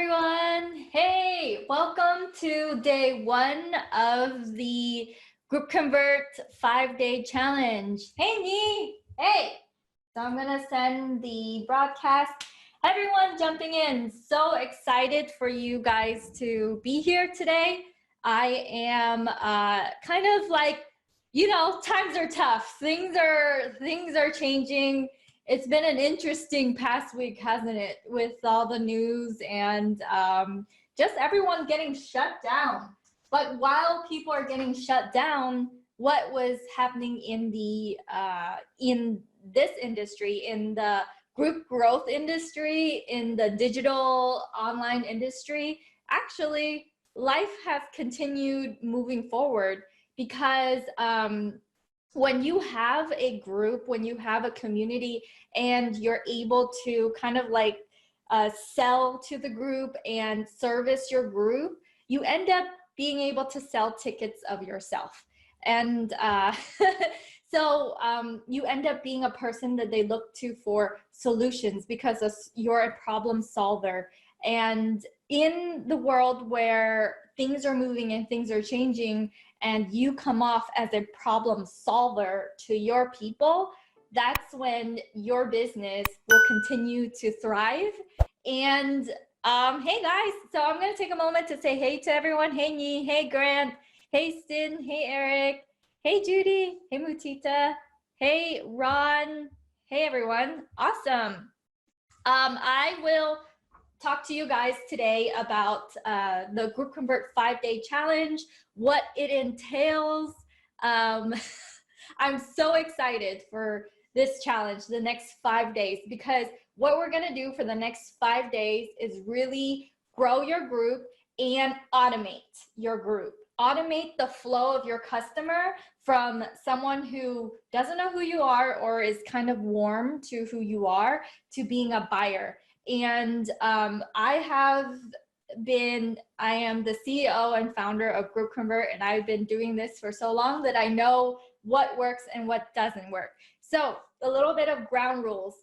everyone. Hey, welcome to day 1 of the GroupConvert 5-day challenge. Hey, me. Hey. So I'm going to send the broadcast. Everyone jumping in. So excited for you guys to be here today. I am kind of like, you know, times are tough. Things are changing. It's been an interesting past week, hasn't it, with all the news and just everyone getting shut down. But while people are getting shut down, what was happening in the in this industry, in the group growth industry, in the digital online industry, actually life has continued moving forward because when you have a group, when you have a community and you're able to kind of like sell to the group and service your group, you end up being able to sell tickets of yourself. And so you end up being a person that they look to for solutions because you're a problem solver. And in the world where things are moving and things are changing, and you come off as a problem solver to your people, that's when your business will continue to thrive. And hey guys, so I'm gonna take a moment to say hey to everyone. Hey Nhi, hey Grant, hey Stin, hey Eric, hey Judy, hey Mutita, hey Ron, hey everyone, awesome. I will talk to you guys today about the GroupConvert 5-day challenge, what it entails. I'm so excited for this challenge, the next 5 days, because what we're gonna do for the next 5 days is really grow your group and automate your group. Automate the flow of your customer from someone who doesn't know who you are or is kind of warm to who you are to being a buyer. And I am the CEO and founder of GroupConvert, and I've been doing this for so long that I know what works and what doesn't work. So a little bit of ground rules.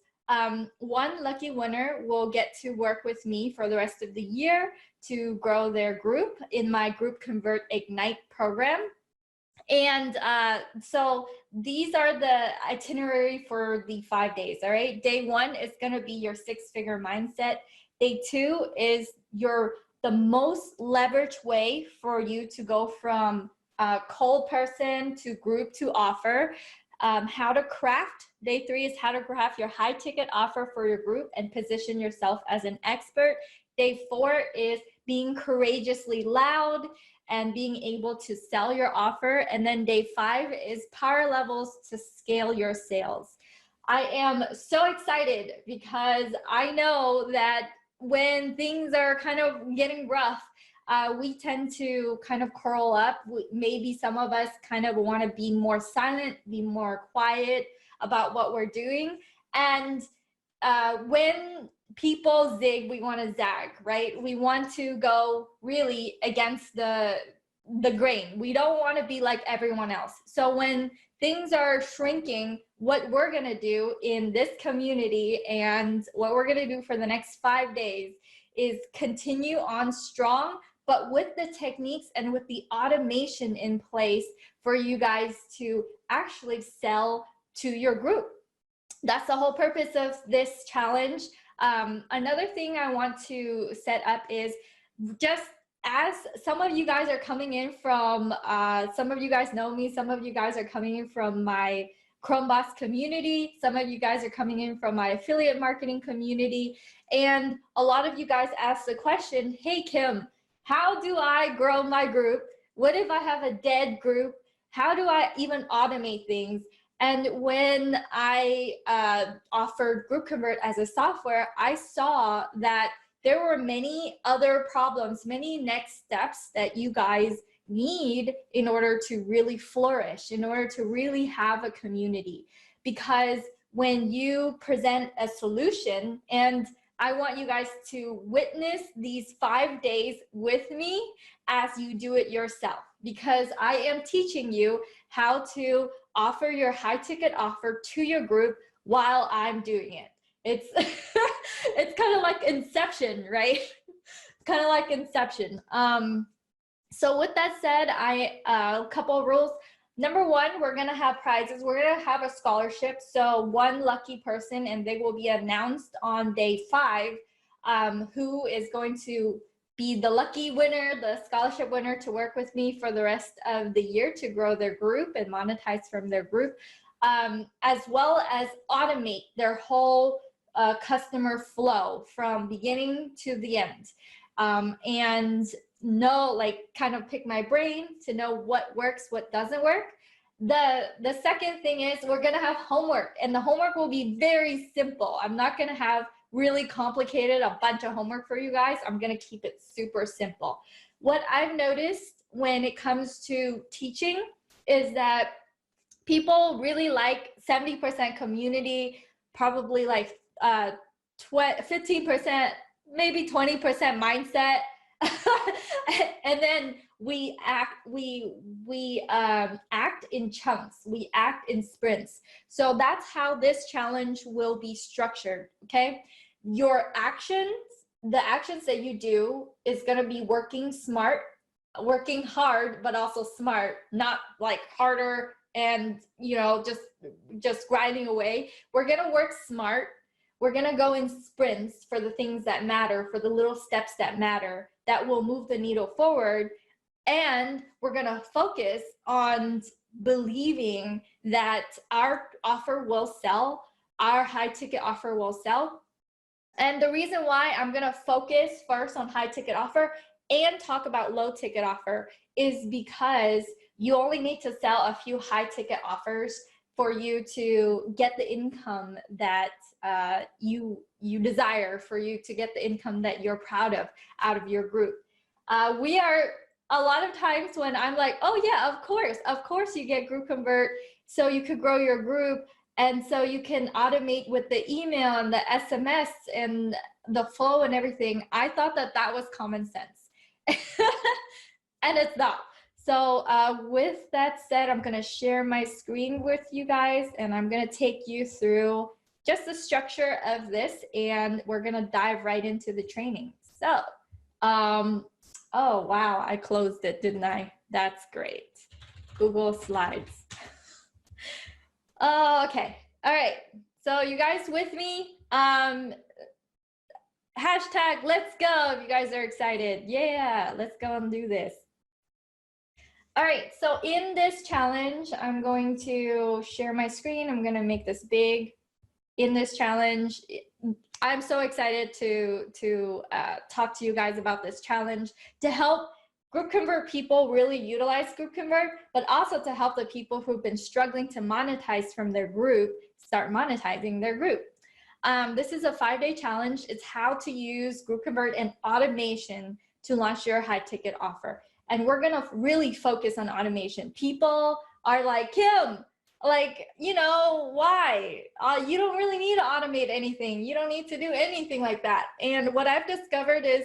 One lucky winner will get to work with me for the rest of the year to grow their group in my GroupConvert Ignite program. And so these are the itinerary for the 5 days, all right? Day 1 is gonna be your 6-figure mindset. Day 2 is the most leveraged way for you to go from cold person to group to offer. How to craft. Day 3 is how to craft your high ticket offer for your group and position yourself as an expert. Day 4 is being courageously loud and being able to sell your offer. And then day 5 is power levels to scale your sales. I am so excited because I know that when things are kind of getting rough, we tend to kind of curl up. Maybe some of us kind of want to be more silent, be more quiet about what we're doing. And when people zig, we want to zag, right? We want to go really against the grain. We don't want to be like everyone else. So when things are shrinking, what we're going to do in this community and what we're going to do for the next 5 days is continue on strong, but with the techniques and with the automation in place for you guys to actually sell to your group. That's the whole purpose of this challenge. Another thing I want to set up is just as some of you guys are coming in from, some of you guys know me, some of you guys are coming in from my Chrome Boss community, some of you guys are coming in from my affiliate marketing community, and a lot of you guys asked the question, hey Kim, how do I grow my group? What if I have a dead group? How do I even automate things? And when I offered GroupConvert as a software, I saw that there were many other problems, many next steps that you guys need in order to really flourish, in order to really have a community. Because when you present a solution, and I want you guys to witness these 5 days with me as you do it yourself, because I am teaching you how to offer your high ticket offer to your group while I'm doing it. It's it's kind of like Inception, right? kind of like Inception. So with that said, a couple of rules. Number one, we're gonna have prizes. We're gonna have a scholarship. So one lucky person, and they will be announced on day 5, who is going to be the lucky winner, the scholarship winner, to work with me for the rest of the year to grow their group and monetize from their group, as well as automate their whole customer flow from beginning to the end. And know, like, kind of pick my brain to know what works, what doesn't work. The second thing is we're gonna have homework, and the homework will be very simple. I'm not gonna have really complicated, a bunch of homework for you guys. I'm gonna keep it super simple. What I've noticed when it comes to teaching is that people really like 70% community, probably like 15%, maybe 20% mindset. And then we act in chunks, we act in sprints. So that's how this challenge will be structured. Okay, your actions, the actions that you do, is going to be working smart, working hard, but also smart, not like harder and, you know, just grinding away. We're going to work smart. We're going to go in sprints for the things that matter, for the little steps that matter, that will move the needle forward. And we're going to focus on believing that our offer will sell, our high ticket offer will sell. And the reason why I'm going to focus first on high ticket offer and talk about low ticket offer is because you only need to sell a few high ticket offers for you to get the income that you desire, for you to get the income that you're proud of out of your group. We are, a lot of times when I'm like, oh yeah, of course you get GroupConvert so you could grow your group, and so you can automate with the email and the SMS and the flow and everything. I thought that that was common sense. And it's not. So with that said, I'm going to share my screen with you guys, and I'm going to take you through just the structure of this, and we're going to dive right into the training. So, oh, wow, I closed it, didn't I? That's great. Google Slides. Oh, okay. All right. So you guys with me? Hashtag let's go if you guys are excited. Yeah, let's go and do this. All right, so in this challenge, I'm going to share my screen. I'm going to make this big. In this challenge, I'm so excited to talk to you guys about this challenge, to help GroupConvert people really utilize GroupConvert, but also to help the people who've been struggling to monetize from their group start monetizing their group. This is a 5-day challenge. It's how to use GroupConvert and automation to launch your high ticket offer. And we're gonna really focus on automation. People are like, Kim, like, you know, why? You don't really need to automate anything. You don't need to do anything like that. And what I've discovered is,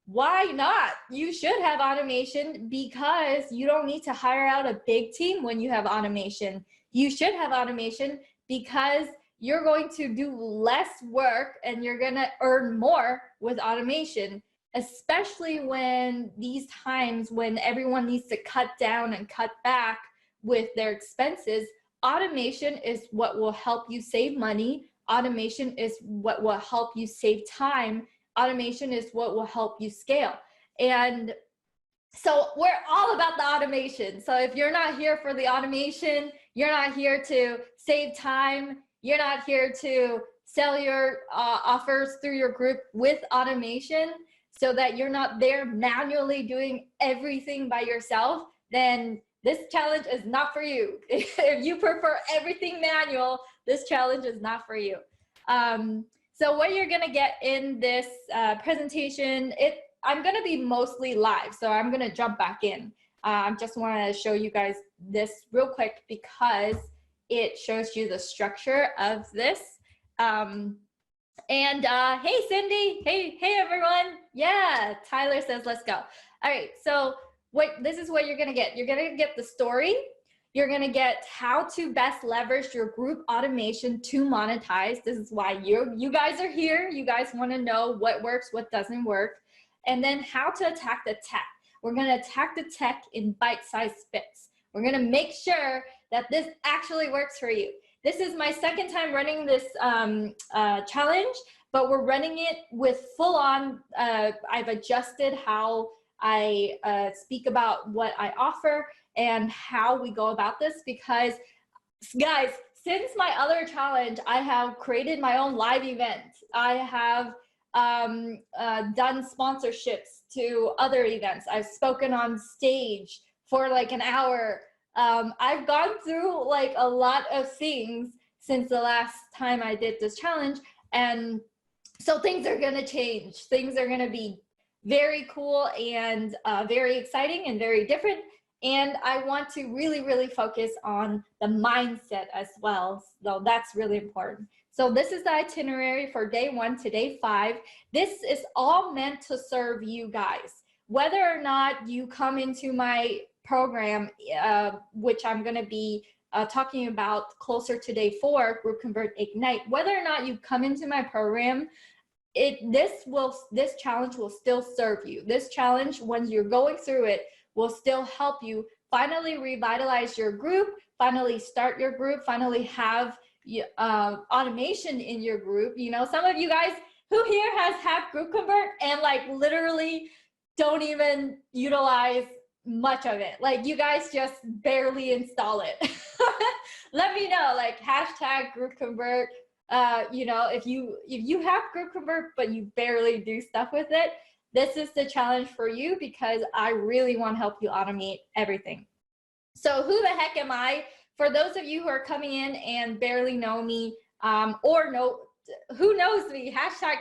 why not? You should have automation, because you don't need to hire out a big team when you have automation. You should have automation because you're going to do less work and you're gonna earn more with automation. Especially when these times when everyone needs to cut down and cut back with their expenses, automation is what will help you save money. Automation is what will help you save time. Automation is what will help you scale. And so we're all about the automation. So if you're not here for the automation, you're not here to save time, you're not here to sell your offers through your group with automation, so that you're not there manually doing everything by yourself, then this challenge is not for you. If you prefer everything manual, this challenge is not for you. So what you're gonna get in this presentation, I'm gonna be mostly live, so I'm gonna jump back in. I just wanna show you guys this real quick because it shows you the structure of this. And hey Cindy, hey everyone. Yeah, Tyler says let's go. All right, so this is what you're gonna get. You're gonna get the story. You're gonna get how to best leverage your group automation to monetize. This is why you guys are here. You guys want to know what works, what doesn't work. and then how to attack the tech. We're going to attack the tech in bite-sized bits. We're going to make sure that this actually works for you. This is my second time running this challenge, but we're running it with full-on. I've adjusted how I speak about what I offer and how we go about this, because guys, since my other challenge, I have created my own live event. I have done sponsorships to other events. I've spoken on stage for like an hour. I've gone through like a lot of things since the last time I did this challenge. And so things are gonna change. Things are gonna be very cool and very exciting and very different. And I want to really, really focus on the mindset as well. So that's really important. So this is the itinerary for day 1 to day 5. This is all meant to serve you guys. Whether or not you come into my program, which I'm gonna be talking about closer to day 4, GroupConvert Ignite, whether or not you come into my program, this challenge will still serve you. This challenge, when you're going through it, will still help you finally revitalize your group, finally start your group, finally have automation in your group. You know, some of you guys who here has had GroupConvert and like literally don't even utilize much of it. Like you guys just barely install it. Let me know, like #GroupConvert. You know, if you have GroupConvert but you barely do stuff with it, this is the challenge for you, because I really want to help you automate everything. So who the heck am I? For those of you who are coming in and barely know me, or know who knows me,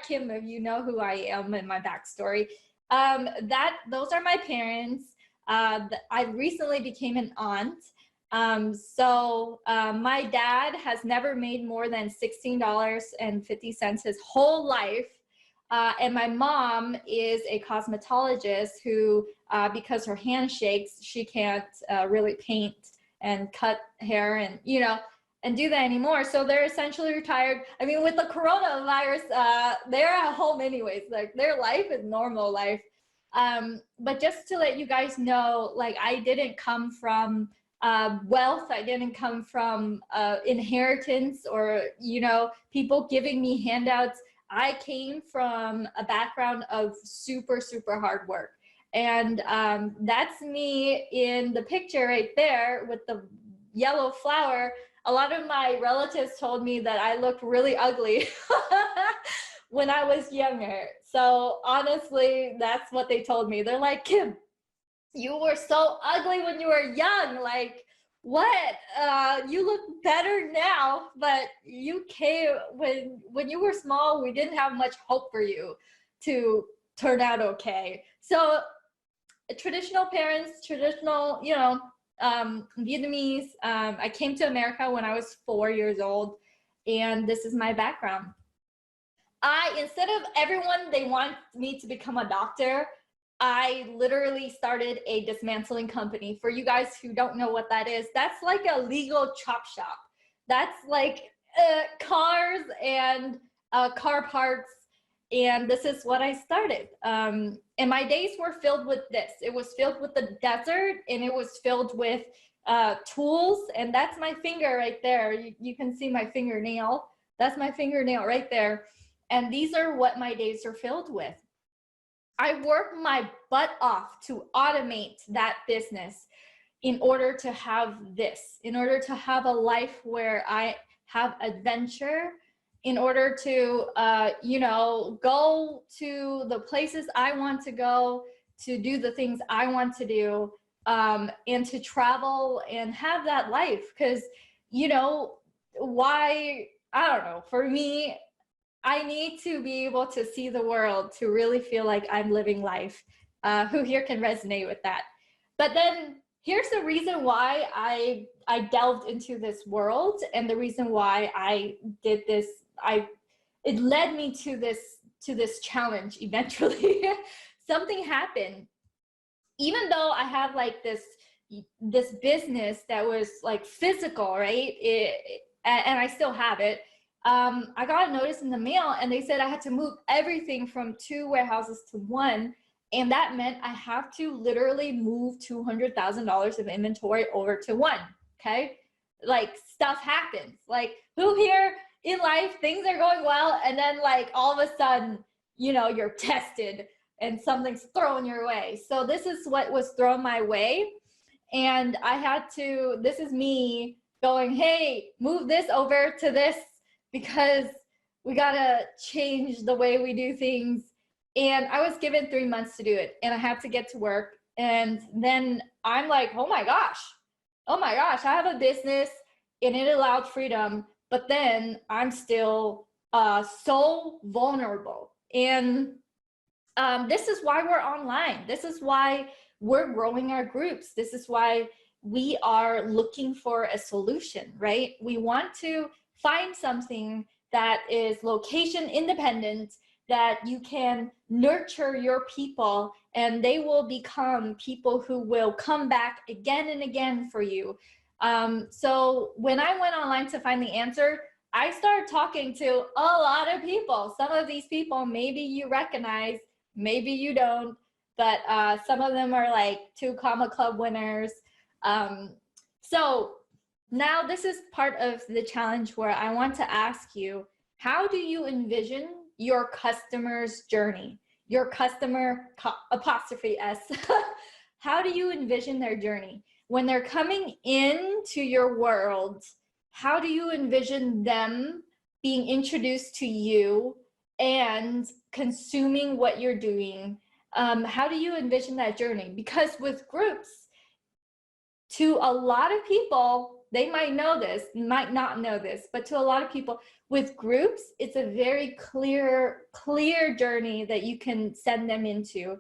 #Kim if you know who I am and my backstory. Those are my parents. I recently became an aunt. My dad has never made more than $16.50 his whole life. And my mom is a cosmetologist who, because her hand shakes, she can't really paint and cut hair and, you know, and do that anymore. So they're essentially retired. I mean, with the coronavirus, they're at home anyways. Like their life is normal life. But just to let you guys know, like I didn't come from wealth. I didn't come from inheritance or, you know, people giving me handouts. I came from a background of super, super hard work. And that's me in the picture right there with the yellow flower. A lot of my relatives told me that I looked really ugly when I was younger. So honestly, that's what they told me. They're like, Kim, you were so ugly when you were young. Like, what? You look better now, but you came when you were small. We didn't have much hope for you to turn out okay. So traditional parents, traditional, you know, Vietnamese. I came to America when I was 4 years old, and this is my background. Instead of everyone, they want me to become a doctor, I literally started a dismantling company. For you guys who don't know what that is, that's like a legal chop shop. That's like cars and car parts. And this is what I started. And my days were filled with this. It was filled with the desert, and it was filled with tools. And that's my finger right there. You can see my fingernail. That's my fingernail right there. And these are what my days are filled with. I worked my butt off to automate that business in order to have this, in order to have a life where I have adventure, in order to, you know, go to the places I want to go, to do the things I want to do, and to travel and have that life. Because, you know, why, I don't know, for me, I need to be able to see the world to really feel like I'm living life. Who here can resonate with that? But then here's the reason why I delved into this world, and the reason why I did this. It led me to this challenge eventually. Something happened. Even though I have like this business that was like physical, right? And I still have it. I got a notice in the mail, and they said I had to move everything from 2 warehouses to 1. And that meant I have to literally move $200,000 of inventory over to one, okay? Like stuff happens. Like who here in life, things are going well, and then like all of a sudden, you know, you're tested and something's thrown your way. So this is what was thrown my way. And I had to, this is me going, hey, move this over to this because we gotta change the way we do things. And I was given 3 months to do it, and I had to get to work. And then I'm like, oh my gosh, I have a business and it allowed freedom, but then I'm still so vulnerable. And this is why we're online. This is why we're growing our groups. This is why we are looking for a solution, right? We want to find something that is location independent, that you can nurture your people and they will become people who will come back again and again for you. So when I went online to find the answer, I started talking to a lot of people. Some of these people, maybe you recognize, maybe you don't, but some of them are like 2 Comma Club winners. So now this is part of the challenge where I want to ask you, how do you envision your customer's journey? Your customer, apostrophe S. How do you envision their journey? When they're coming into your world, how do you envision them being introduced to you and consuming what you're doing? How do you envision that journey? Because with groups, to a lot of people, they might know this, might not know this, but to a lot of people with groups, it's a very clear journey that you can send them into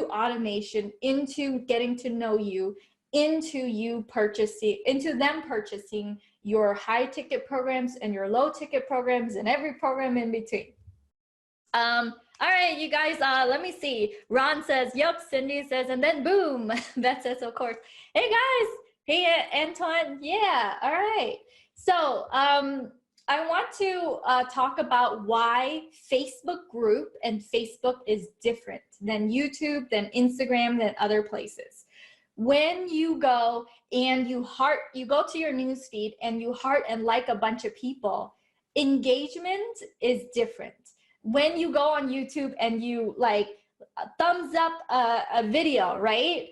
automation, into getting to know you, into them purchasing your high ticket programs and your low ticket programs and every program in between. All right, you guys, let me see. Ron says, yep. Cindy says, and then boom. Beth says, of course. Hey guys, hey Antoine, yeah, all right. So I want to talk about why Facebook group and Facebook is different than YouTube, than Instagram, than other places. When you go and you go to your newsfeed and you heart and like a bunch of people, engagement is different. When you go on YouTube and you like thumbs up a video, right?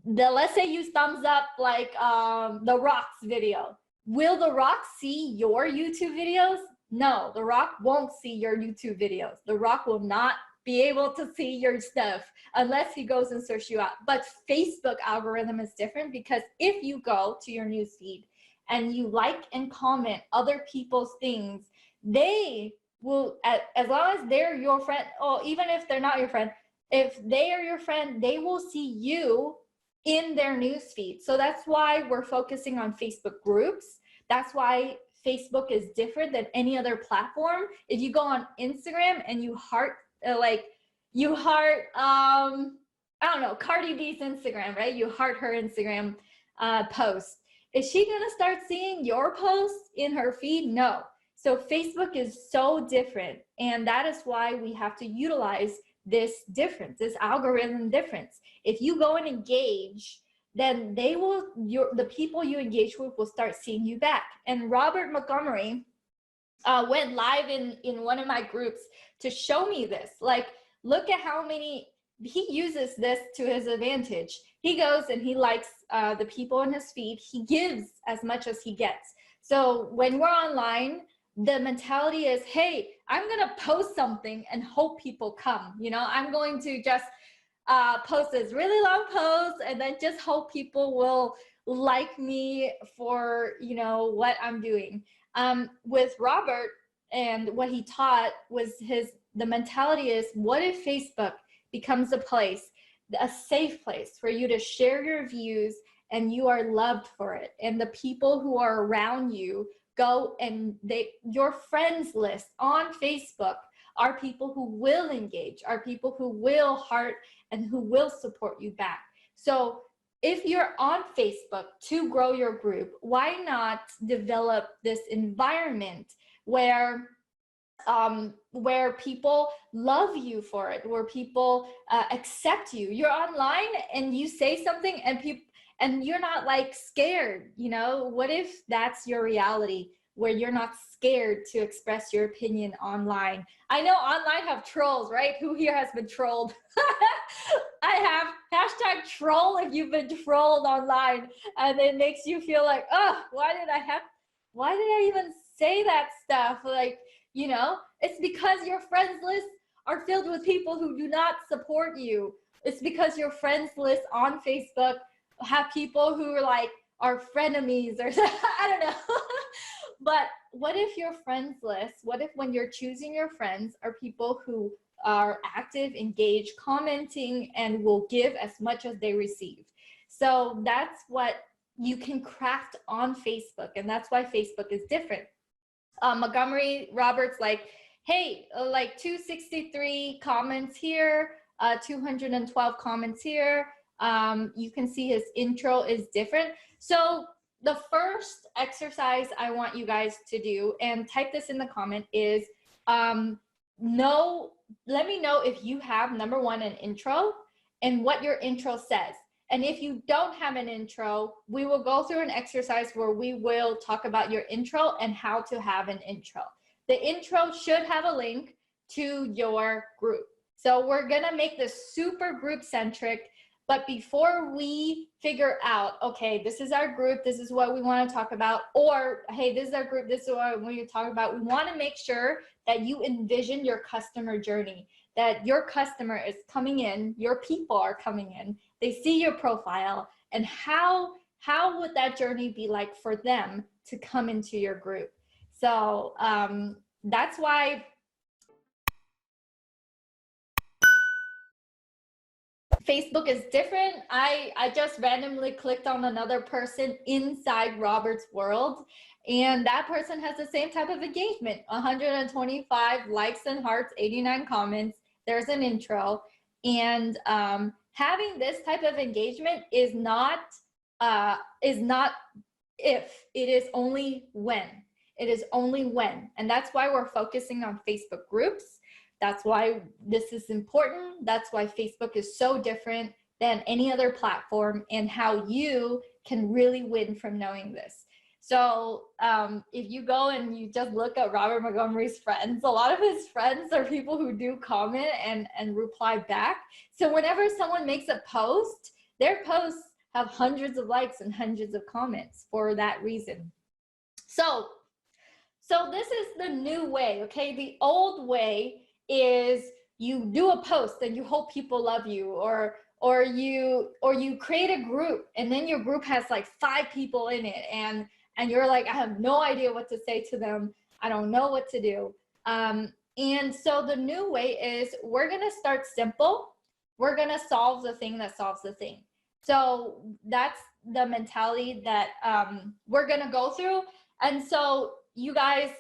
Let's say you thumbs up like The Rock's video. Will The Rock see your YouTube videos? No, The Rock won't see your YouTube videos. The Rock will not be able to see your stuff unless he goes and search you out. But Facebook algorithm is different, because if you go to your newsfeed and you like and comment other people's things, they will, as long as they're your friend, or even if they're not your friend, if they are your friend, they will see you in their newsfeed. So that's why we're focusing on Facebook groups. That's why Facebook is different than any other platform. If you go on Instagram and you heart, I don't know, Cardi B's Instagram, right? You heart her Instagram post. Is she gonna start seeing your posts in her feed? No. So Facebook is so different, and that is why we have to utilize this difference, this algorithm difference. If you go and engage, then they will, the people you engage with will start seeing you back. And Robert Montgomery went live in one of my groups to show me this. Like, look at how many, he uses this to his advantage. He goes and he likes the people in his feed. He gives as much as he gets. So when we're online, the mentality is, hey, I'm gonna post something and hope people come. You know, I'm going to just post this really long post and then just hope people will like me for, you know, what I'm doing. With Robert, and what he taught was the mentality is, what if Facebook becomes a place, a safe place for you to share your views and you are loved for it, and the people who are around you go and your friends list on Facebook are people who will engage, are people who will heart and who will support you back. So if you're on Facebook to grow your group, why not develop this environment where where people love you for it, where people accept you. You're online and you say something and people, and you're not like scared, you know? What if that's your reality, where you're not scared to express your opinion online? I know online have trolls, right? Who here has been trolled? I have hashtag troll if you've been trolled online, and it makes you feel like, oh, why did I even say that stuff? Like, you know, it's because your friends list are filled with people who do not support you. It's because your friends list on Facebook have people who are like are frenemies or I don't know. But what if your friends list, what if when you're choosing your friends are people who are active, engaged, commenting, and will give as much as they receive? So that's what you can craft on Facebook, and that's why Facebook is different. Montgomery Roberts like, hey, like 263 comments here, 212 comments here. You can see his intro is different. So the first exercise I want you guys to do, and type this in the comment, is let me know if you have, number one, an intro and what your intro says. And if you don't have an intro, we will go through an exercise where we will talk about your intro and how to have an intro. The intro should have a link to your group. So we're gonna make this super group centric, but before we figure out, okay, this is our group, this is what we wanna talk about, or hey, this is our group, this is what we want to talk about, we wanna make sure that you envision your customer journey, that your customer is coming in, your people are coming in, they see your profile, and how would that journey be like for them to come into your group? So that's why Facebook is different. I just randomly clicked on another person inside Robert's world, and that person has the same type of engagement, 125 likes and hearts, 89 comments. There's an intro. And having this type of engagement is not if, it is only when. It is only when. And that's why we're focusing on Facebook groups. That's why this is important. That's why Facebook is so different than any other platform, and how you can really win from knowing this. So if you go and you just look at Robert Montgomery's friends, a lot of his friends are people who do comment and reply back. So whenever someone makes a post, their posts have hundreds of likes and hundreds of comments for that reason. So this is the new way, okay? The old way is you do a post and you hope people love you, or you create a group and then your group has like 5 people in it, and you're like, I have no idea what to say to them. I don't know what to do. And so the new way is we're gonna start simple. We're gonna solve the thing that solves the thing. So that's the mentality that we're gonna go through. And so you guys,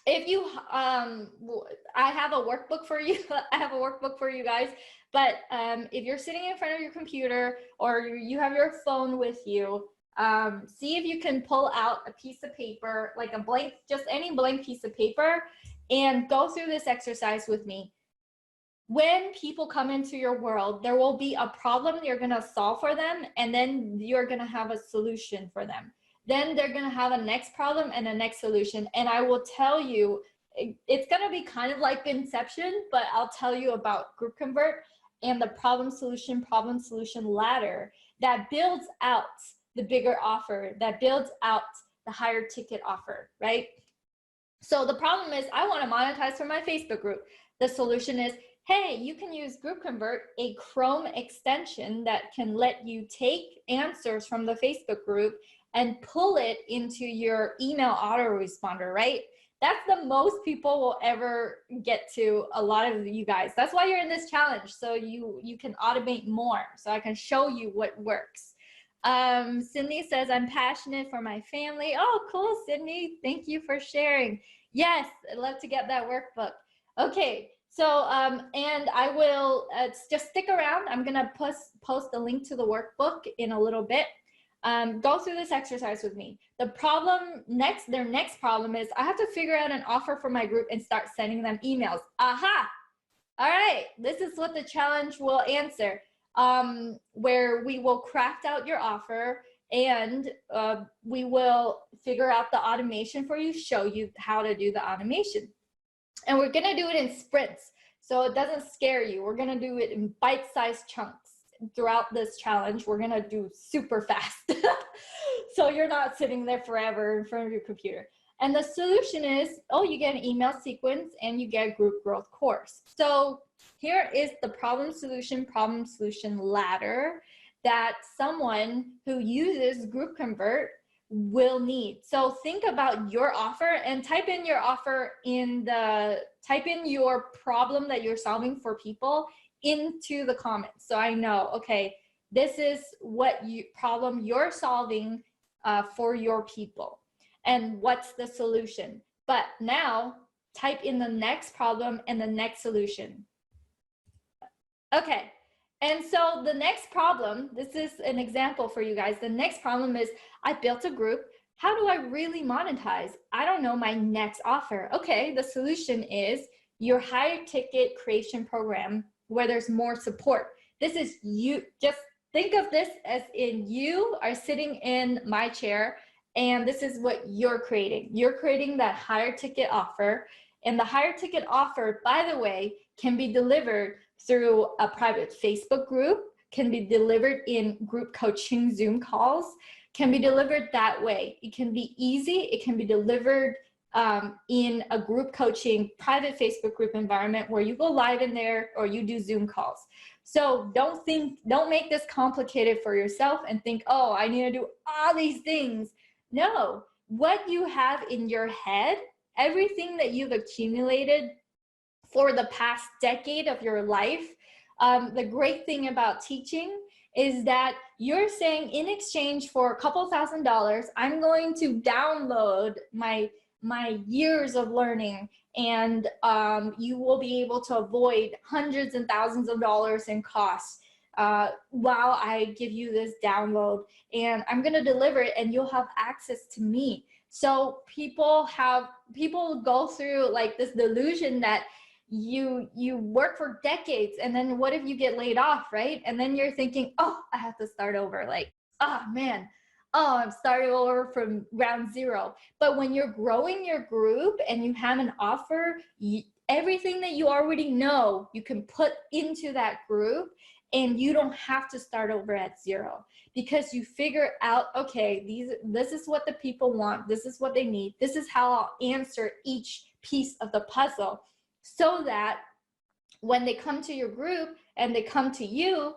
if you, I have a workbook for you. I have a workbook for you guys. But if you're sitting in front of your computer or you have your phone with you, see if you can pull out a piece of paper, like a blank, just any blank piece of paper, and go through this exercise with me. When people come into your world, there will be a problem you're gonna solve for them, and then you're gonna have a solution for them. Then they're gonna have a next problem and a next solution. And I will tell you, it's gonna be kind of like Inception, but I'll tell you about GroupConvert and the problem solution ladder that builds out the bigger offer, that builds out the higher ticket offer, right? So the problem is, I want to monetize from my Facebook group. The solution is, hey, you can use GroupConvert, a Chrome extension that can let you take answers from the Facebook group and pull it into your email autoresponder, right? That's the most people will ever get to, a lot of you guys. That's why you're in this challenge, so you can automate more, so I can show you what works. Sydney says, I'm passionate for my family. Oh, cool, Sydney. Thank you for sharing. Yes, I'd love to get that workbook. Okay, so, and I will just stick around. I'm gonna post a link to the workbook in a little bit. Go through this exercise with me. The problem next, their next problem is I have to figure out an offer for my group and start sending them emails. Aha! All right, this is what the challenge will answer, where we will craft out your offer and we will figure out the automation for you, show you how to do the automation. And we're gonna do it in sprints, so it doesn't scare you. We're gonna do it in bite-sized chunks throughout this challenge. We're gonna do super fast. So you're not sitting there forever in front of your computer. And the solution is, oh, you get an email sequence and you get a group growth course. So here is the problem solution ladder that someone who uses GroupConvert will need. So think about your offer and type in your offer type in your problem that you're solving for people into the comments. So I know, okay, this is what problem you're solving for your people. And what's the solution? But now type in the next problem and the next solution. Okay, and so the next problem, this is an example for you guys. The next problem is I built a group. How do I really monetize? I don't know my next offer. Okay, the solution is your higher ticket creation program where there's more support. This is you, just think of this as in you are sitting in my chair and this is what you're creating. You're creating that higher ticket offer. And the higher ticket offer, by the way, can be delivered through a private Facebook group, can be delivered in group coaching Zoom calls, can be delivered that way. It can be easy. It can be delivered in a group coaching private Facebook group environment where you go live in there or you do Zoom calls. So don't make this complicated for yourself and think, oh, I need to do all these things. No, what you have in your head, everything that you've accumulated for the past decade of your life, the great thing about teaching is that you're saying in exchange for a couple $1,000s, I'm going to download my years of learning and you will be able to avoid hundreds and thousands of dollars in costs while I give you this download, and I'm going to deliver it and you'll have access to me. So people go through like this delusion that you work for decades and then what if you get laid off, right? And then you're thinking, oh, I have to start over, like, oh man, oh, I'm starting over from ground zero. But when you're growing your group and you have an offer, everything that you already know, you can put into that group and you don't have to start over at zero because you figure out, okay, this is what the people want. This is what they need. This is how I'll answer each piece of the puzzle so that when they come to your group and they come to you,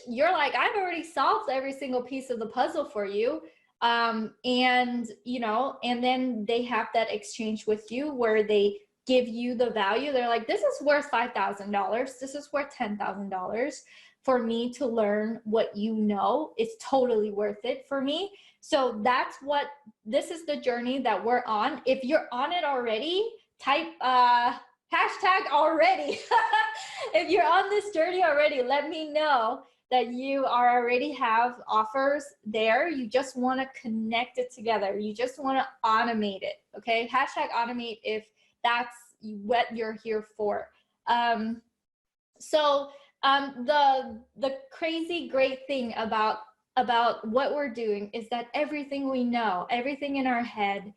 you're like, I've already solved every single piece of the puzzle for you. And then they have that exchange with you where they give you the value. They're like, this is worth $5,000. This is worth $10,000 for me to learn what you know. It's totally worth it for me. So this is the journey that we're on. If you're on it already, type hashtag already. If you're on this journey already, let me know that you already have offers there. You just want to connect it together. You just want to automate it. Okay, hashtag automate if that's what you're here for. The crazy great thing about what we're doing is that everything we know, everything in our head,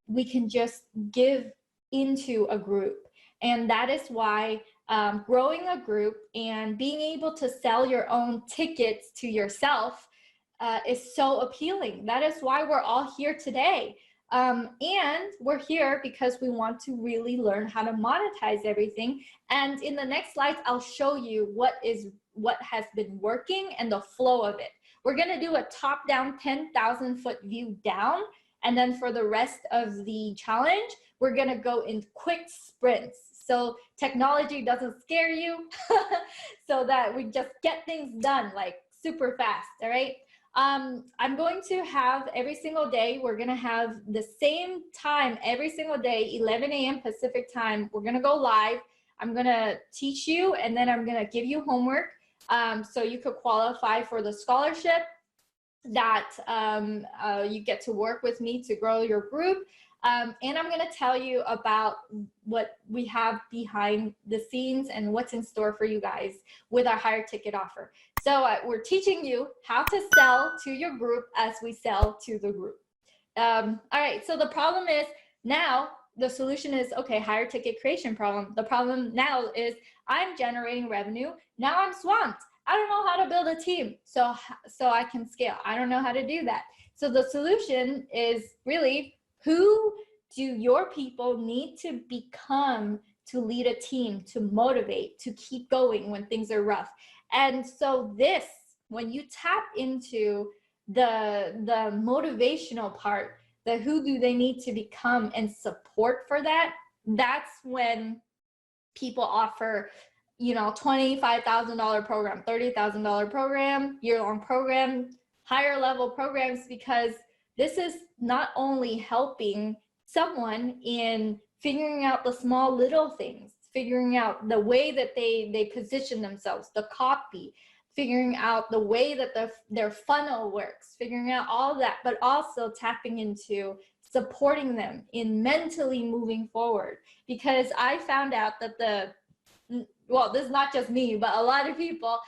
we can just give into a group. And that is why growing a group and being able to sell your own tickets to yourself is so appealing. That is why we're all here today. And we're here because we want to really learn how to monetize everything. And in the next slides, I'll show you what has been working and the flow of it. We're going to do a top-down 10,000-foot view down. And then for the rest of the challenge, we're going to go in quick sprints. So technology doesn't scare you so that we just get things done like super fast. All right. I'm going to have every single day, we're going to have the same time every single day, 11 a.m. Pacific time. We're going to go live. I'm going to teach you and then I'm going to give you homework so you could qualify for the scholarship. that you get to work with me to grow your group. And I'm going to tell you about what we have behind the scenes and what's in store for you guys with our higher ticket offer. So we're teaching you how to sell to your group as we sell to the group. All right, so the problem is now the solution is, okay, higher ticket creation problem. The problem now is I'm generating revenue. Now I'm swamped. I don't know how to build a team so I can scale. I don't know how to do that. So the solution is really, who do your people need to become to lead a team, to motivate, to keep going when things are rough? And so this, when you tap into the motivational part, the who do they need to become and support for that, that's when people offer, you know, $25,000 program, $30,000 program, year-long program, higher level programs, because this is not only helping someone in figuring out the small little things, figuring out the way that they position themselves, the copy, figuring out the way that their funnel works, figuring out all of that, but also tapping into supporting them in mentally moving forward. Because I found out that well, this is not just me, but a lot of people,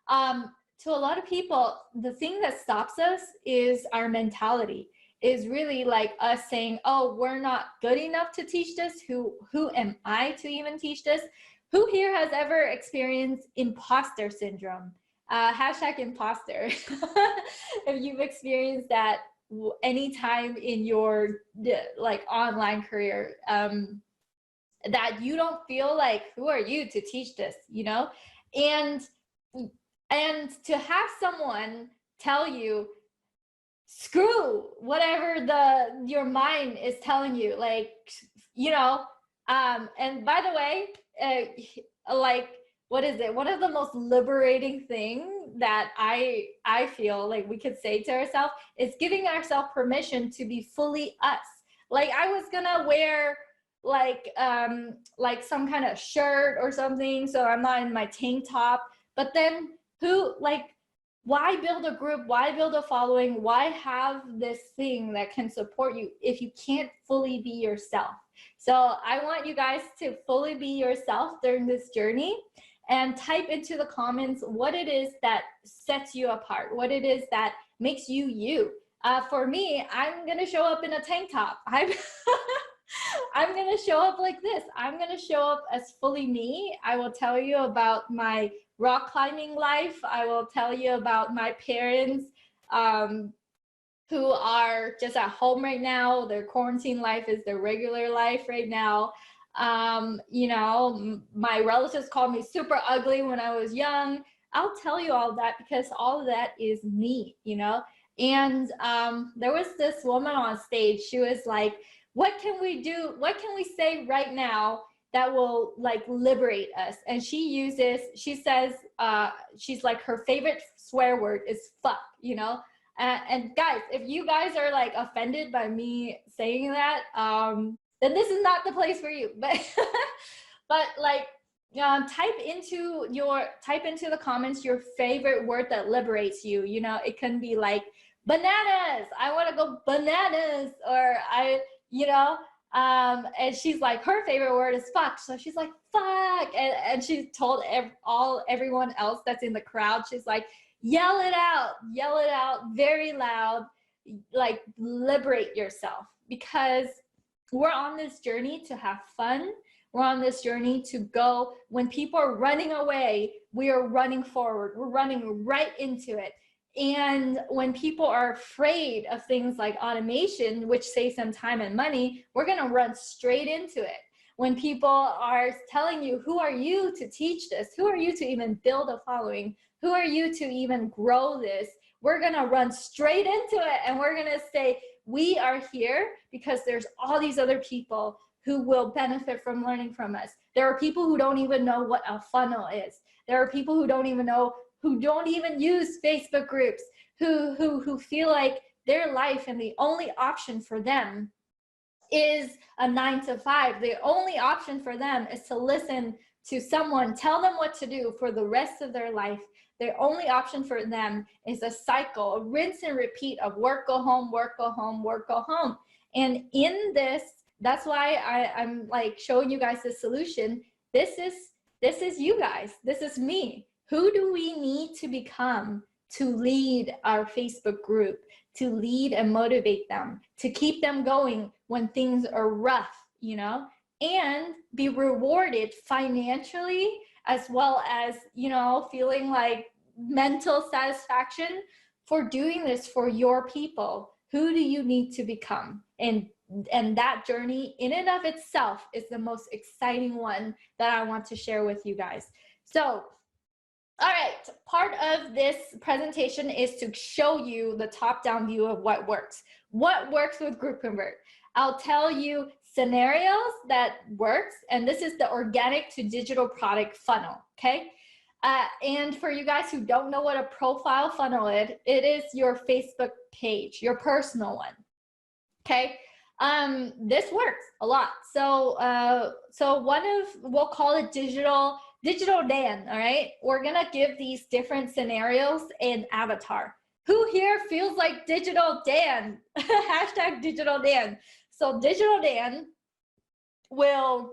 to a lot of people, the thing that stops us is our mentality, is really like us saying, oh, we're not good enough to teach this. Who am I to even teach this? Who here has ever experienced imposter syndrome? Hashtag imposter. If you've experienced that anytime in your like online career, that you don't feel like, who are you to teach this, you know? And to have someone tell you, screw whatever your mind is telling you, like, you know, and by the way, like, what is it? One of the most liberating thing that I feel like we could say to ourselves is giving ourselves permission to be fully us. Like, I was gonna wear like some kind of shirt or something, so I'm not in my tank top, but then why build a group? Why build a following? Why have this thing that can support you if you can't fully be yourself? So I want you guys to fully be yourself during this journey, and type into the comments what it is that sets you apart, what it is that makes you you. For me, I'm gonna show up in a tank top. I'm gonna show up like this. I'm gonna show up as fully me. I will tell you about my rock climbing life. I will tell you about my parents who are just at home right now. Their quarantine life is their regular life right now. You know, my relatives called me super ugly when I was young. I'll tell you all that because all of that is me, you know? And there was this woman on stage. She was like, what can we do? What can we say right now that will like liberate us? And she says, she's like, her favorite swear word is fuck, you know? And guys, if you guys are like offended by me saying that, then this is not the place for you. But but like, type into the comments your favorite word that liberates you. You know, it can be like bananas. I want to go bananas, or you know, and she's like, her favorite word is fuck. So she's like, fuck. And she told everyone else that's in the crowd, she's like, yell it out very loud, like liberate yourself, because we're on this journey to have fun. We're on this journey to go. When people are running away, we are running forward. We're running right into it. And when people are afraid of things like automation, which saves them time and money, we're gonna run straight into it. When people are telling you, who are you to teach this? Who are you to even build a following? Who are you to even grow this? We're gonna run straight into it, and we're gonna say, we are here because there's all these other people who will benefit from learning from us. There are people who don't even know what a funnel is. There are people who don't even know, who don't even use Facebook groups, who feel like their life and the only option for them is a 9-to-5. The only option for them is to listen to someone tell them what to do for the rest of their life, The only option for them is a cycle, a rinse and repeat of work, go home, work, go home, work, go home. And in this, that's why I'm like showing you guys the solution. This is you guys. This is me. Who do we need to become to lead our Facebook group, to lead and motivate them, to keep them going when things are rough, you know, and be rewarded financially, as well as, you know, feeling like mental satisfaction for doing this for your people? Who do you need to become? And that journey in and of itself is the most exciting one that I want to share with you guys. So, all right, part of this presentation is to show you the top-down view of what works. What works with GroupConvert? I'll tell you scenarios that works, and this is the organic to digital product funnel, okay? And for you guys who don't know what a profile funnel is, it is your Facebook page, your personal one, okay? This works a lot. So, we'll call it digital Dan, all right? We're gonna give these different scenarios an avatar. Who here feels like Digital Dan? Hashtag Digital Dan. So Digital Dan will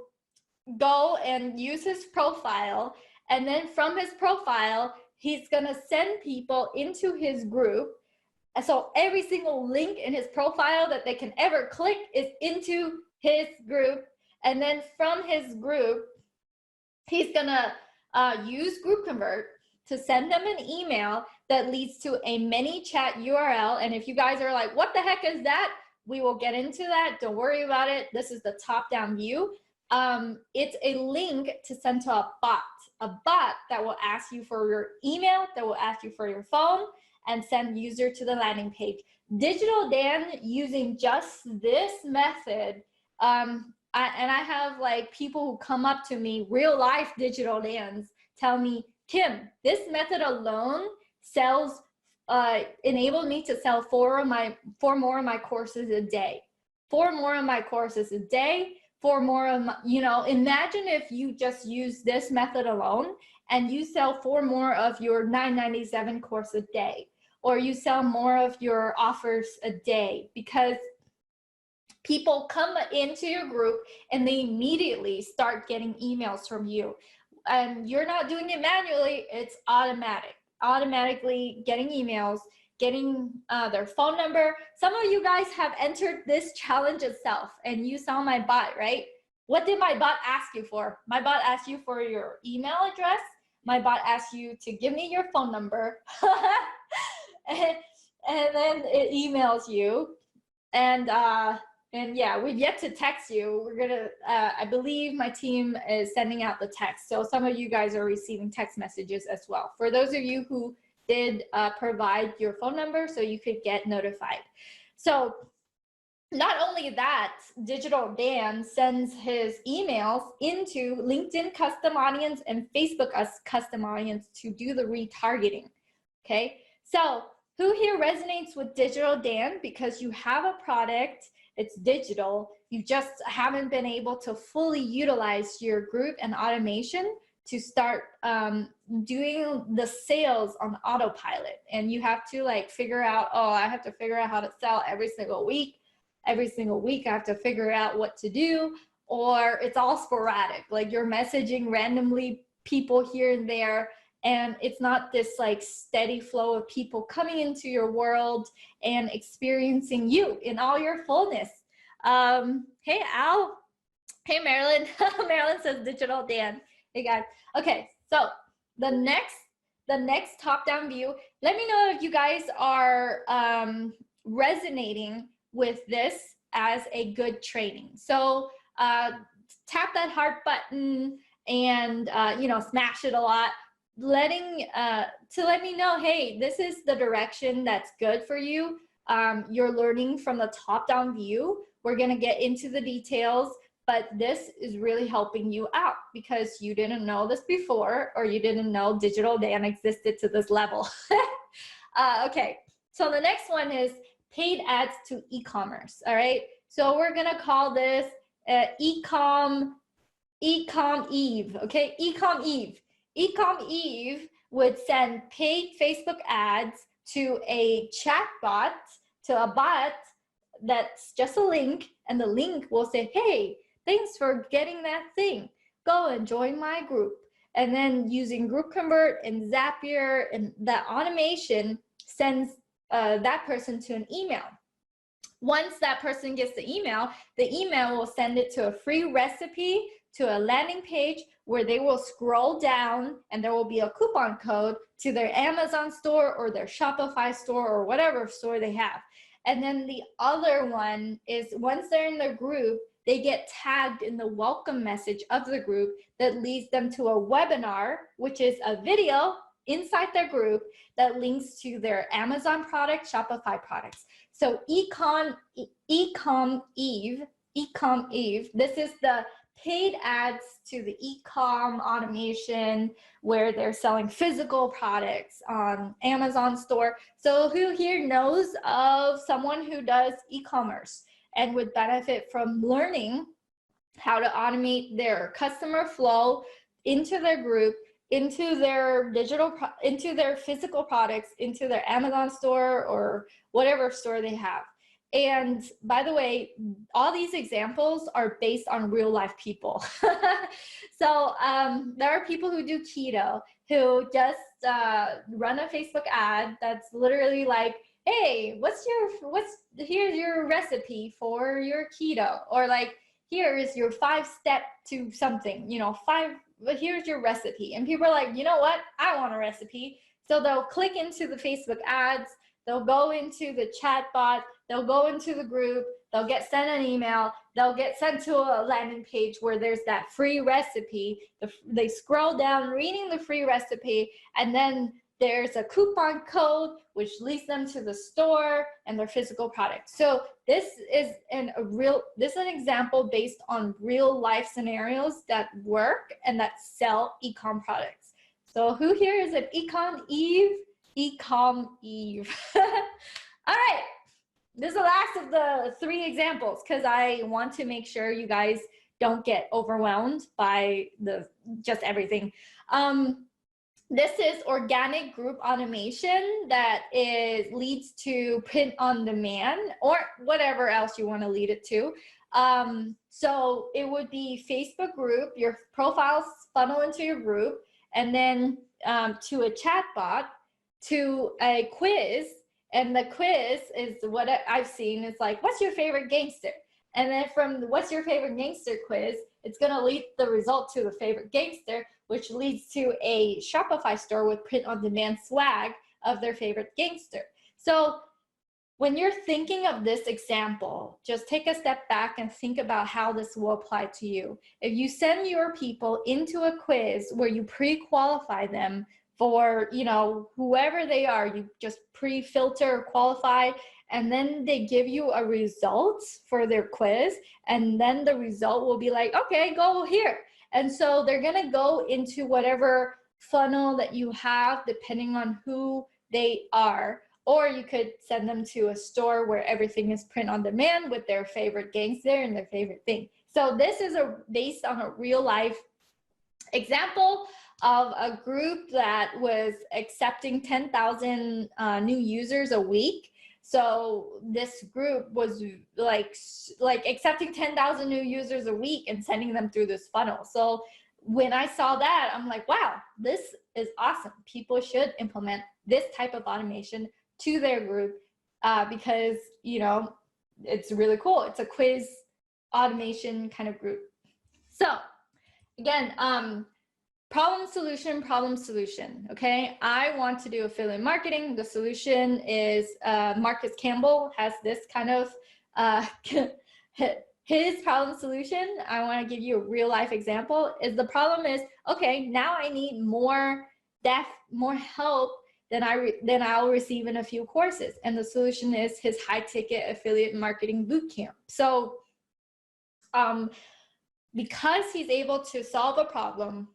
go and use his profile, and then from his profile, he's gonna send people into his group. And so every single link in his profile that they can ever click is into his group. And then from his group, he's gonna use GroupConvert to send them an email that leads to a ManyChat URL. And if you guys are like, what the heck is that? We will get into that. Don't worry about it. This is the top-down view. It's a link to send to a bot that will ask you for your email, that will ask you for your phone, and send user to the landing page. Digital Dan, using just this method, I have like people who come up to me, real life Digital Dans, tell me, Kim, this method alone sells, enabled me to sell four more of my courses a day. 4 more of my courses a day, 4 more of my, you know, imagine if you just use this method alone and you sell 4 more of your $9.97 course a day, or you sell more of your offers a day, because people come into your group and they immediately start getting emails from you. And you're not doing it manually, it's automatic. Automatically getting emails, getting their phone number. Some of you guys have entered this challenge itself, and you saw my bot, right? What did my bot ask you for? My bot asked you for your email address. My bot asked you to give me your phone number. and then it emails you. And yeah, we've yet to text you. We're gonna, I believe my team is sending out the text. So some of you guys are receiving text messages as well. For those of you who did provide your phone number so you could get notified. So not only that, Digital Dan sends his emails into LinkedIn custom audience and Facebook custom audience to do the retargeting, okay? So who here resonates with Digital Dan? Because you have a product, it's digital, you just haven't been able to fully utilize your group and automation to start doing the sales on autopilot. And you have to like figure out, oh, I have to figure out how to sell every single week. Every single week I have to figure out what to do, or it's all sporadic. Like you're messaging randomly people here and there, and it's not this like steady flow of people coming into your world and experiencing you in all your fullness. Hey, Al. Hey, Marilyn. Marilyn says Digital Dan. Hey, guys. Okay, so the next top-down view, let me know if you guys are resonating with this as a good training. So tap that heart button and you know, smash it a lot, to let me know, hey, this is the direction that's good for you. You're learning from the top-down view. We're gonna get into the details, but this is really helping you out because you didn't know this before, or you didn't know Digital Dan existed to this level. Okay, so the next one is paid ads to e-commerce. All right, so we're gonna call this Ecom Eve. Okay, Ecom Eve. Ecom Eve would send paid Facebook ads to a chat bot, to a bot that's just a link, and the link will say, hey, thanks for getting that thing. Go and join my group. And then using GroupConvert and Zapier, and that automation sends that person to an email. Once that person gets the email will send it to a free recipe, to a landing page where they will scroll down, and there will be a coupon code to their Amazon store or their Shopify store or whatever store they have. And then the other one is, once they're in the group, they get tagged in the welcome message of the group that leads them to a webinar, which is a video inside their group that links to their Amazon product, Shopify products. So Ecom Eve, this is the paid ads to the e-com automation where they're selling physical products on Amazon store. So who here knows of someone who does e-commerce and would benefit from learning how to automate their customer flow into their group, into their into their physical products, into their Amazon store or whatever store they have? And by the way, all these examples are based on real life people. So there are people who do keto, who just run a Facebook ad that's literally like, hey, here's your recipe for your keto, or like, here is your 5-step to something, you know, here's your recipe. And people are like, you know what, I want a recipe. So they'll click into the Facebook ads, they'll go into the chat bot, they'll go into the group, they'll get sent an email, they'll get sent to a landing page where there's that free recipe. They scroll down reading the free recipe, and then there's a coupon code which leads them to the store and their physical product. So this is an example based on real life scenarios that work and that sell e-com products. So who here is an Ecom Eve? Ecom Eve. All right, this is the last of the 3 examples because I want to make sure you guys don't get overwhelmed by just everything. This is organic group automation that leads to print on demand or whatever else you want to lead it to. So it would be Facebook group, your profiles funnel into your group, and then to a chat bot, to a quiz. And the quiz is what I've seen is like, what's your favorite gangster? And then from the what's your favorite gangster quiz, it's going to lead the result to the favorite gangster, which leads to a Shopify store with print on demand swag of their favorite gangster. So when you're thinking of this example, just take a step back and think about how this will apply to you. If you send your people into a quiz where you pre-qualify them for, you know, whoever they are, you just pre-filter, qualify, and then they give you a result for their quiz, and then the result will be like, okay, go here. And so they're gonna go into whatever funnel that you have depending on who they are. Or you could send them to a store where everything is print on demand with their favorite gangster and their favorite thing. So this is based on a real life example of a group that was accepting 10,000 new users a week. So this group was like accepting 10,000 new users a week and sending them through this funnel. So when I saw that, I'm like, wow, this is awesome. People should implement this type of automation to their group because, you know, it's really cool. It's a quiz automation kind of group. So again, problem, solution, okay? I want to do affiliate marketing. The solution is Marcus Campbell has this kind of, his problem solution. I wanna give you a real life example. The problem is, okay, now I need more help than I'll receive in a few courses. And the solution is his high ticket affiliate marketing bootcamp. So because he's able to solve a problem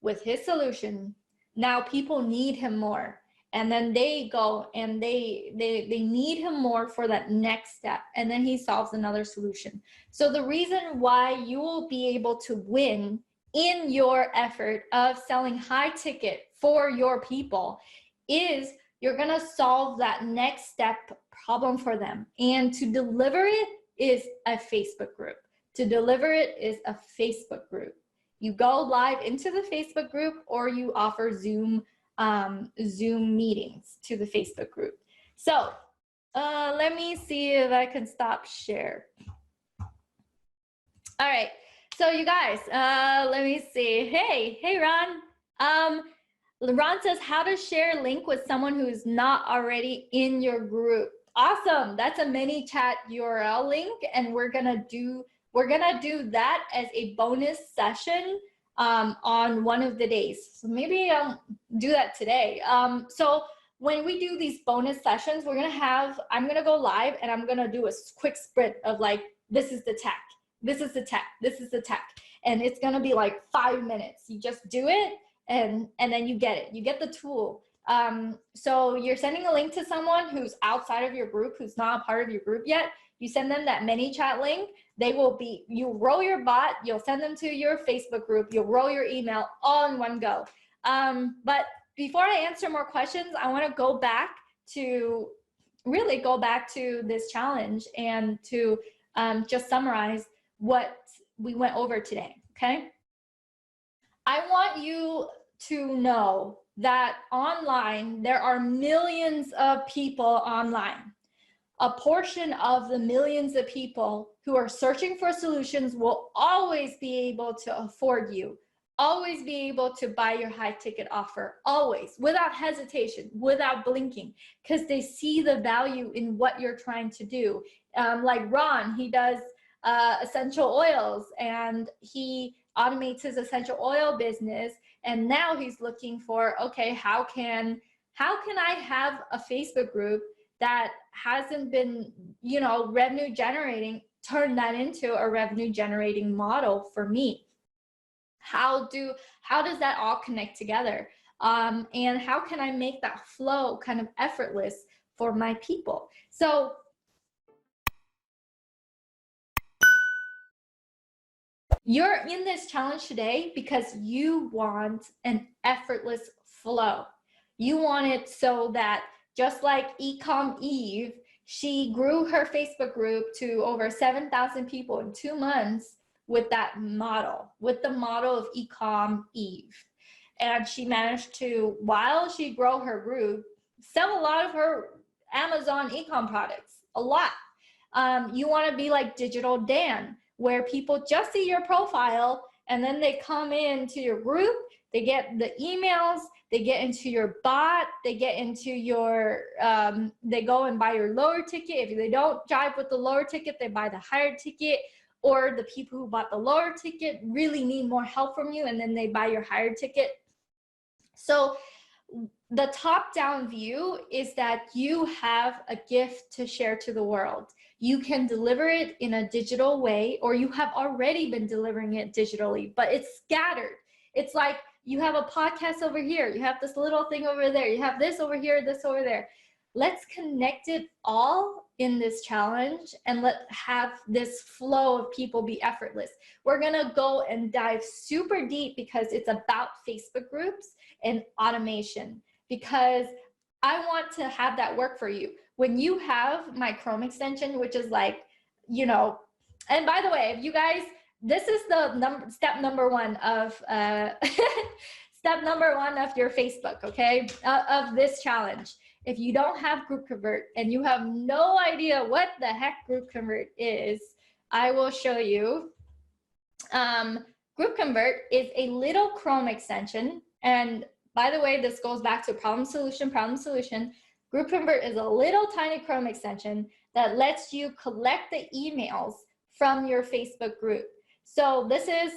with his solution, now people need him more. And then they go and they need him more for that next step. And then he solves another solution. So the reason why you will be able to win in your effort of selling high ticket for your people is you're gonna solve that next step problem for them. And to deliver it is a Facebook group. To deliver it is a Facebook group. You go live into the Facebook group, or you offer Zoom meetings to the Facebook group. So let me see if I can stop share. All right, so you guys, let me see. Hey Ron. Ron says how to share a link with someone who's not already in your group. Awesome, that's a mini chat URL link, and we're gonna do that as a bonus session on one of the days. So maybe I'll do that today. So when we do these bonus sessions, I'm gonna go live and I'm gonna do a quick sprint of like, this is the tech, this is the tech, this is the tech. And it's gonna be like 5 minutes. You just do it and then you get it. You get the tool. So you're sending a link to someone who's outside of your group, who's not a part of your group yet. You send them that mini chat link. You roll your bot, you'll send them to your Facebook group, you'll roll your email all in one go. But before I answer more questions, I want to really go back to this challenge and to just summarize what we went over today, okay? I want you to know that online, there are millions of people online. A portion of the millions of people who are searching for solutions will always be able to afford you, always be able to buy your high ticket offer, always, without hesitation, without blinking, because they see the value in what you're trying to do. Like Ron, he does essential oils, and he automates his essential oil business, and now he's looking for, okay, how can I have a Facebook group that hasn't been, revenue generating, turn that into a revenue generating model for me? How does that all connect together? And how can I make that flow kind of effortless for my people? So you're in this challenge today because you want an effortless flow. You want it so that just like Ecom Eve, she grew her Facebook group to over 7,000 people in 2 months with that model, with the model of Ecom Eve. And she managed to, while she grew her group, sell a lot of her Amazon ecom products, a lot. You want to be like Digital Dan, where people just see your profile and then they come into your group, they get the emails, they get into your bot, they get into your, they go and buy your lower ticket. If they don't jive with the lower ticket, they buy the higher ticket, or the people who bought the lower ticket really need more help from you, and then they buy your higher ticket. So the top-down view is that you have a gift to share to the world. You can deliver it in a digital way, or you have already been delivering it digitally, but it's scattered. It's like you have a podcast over here, you have this little thing over there, you have this over here, this over there. Let's connect it all in this challenge and let's have this flow of people be effortless. We're gonna go and dive super deep because it's about Facebook groups and automation, because I want to have that work for you. When you have my Chrome extension, which is like, and by the way, if you guys, this is the step number one of step number one of your Facebook, okay, of this challenge. If you don't have GroupConvert and you have no idea what the heck GroupConvert is, I will show you. GroupConvert is a little Chrome extension, and by the way, this goes back to problem solution. GroupConvert is a little tiny Chrome extension that lets you collect the emails from your Facebook group. So this is,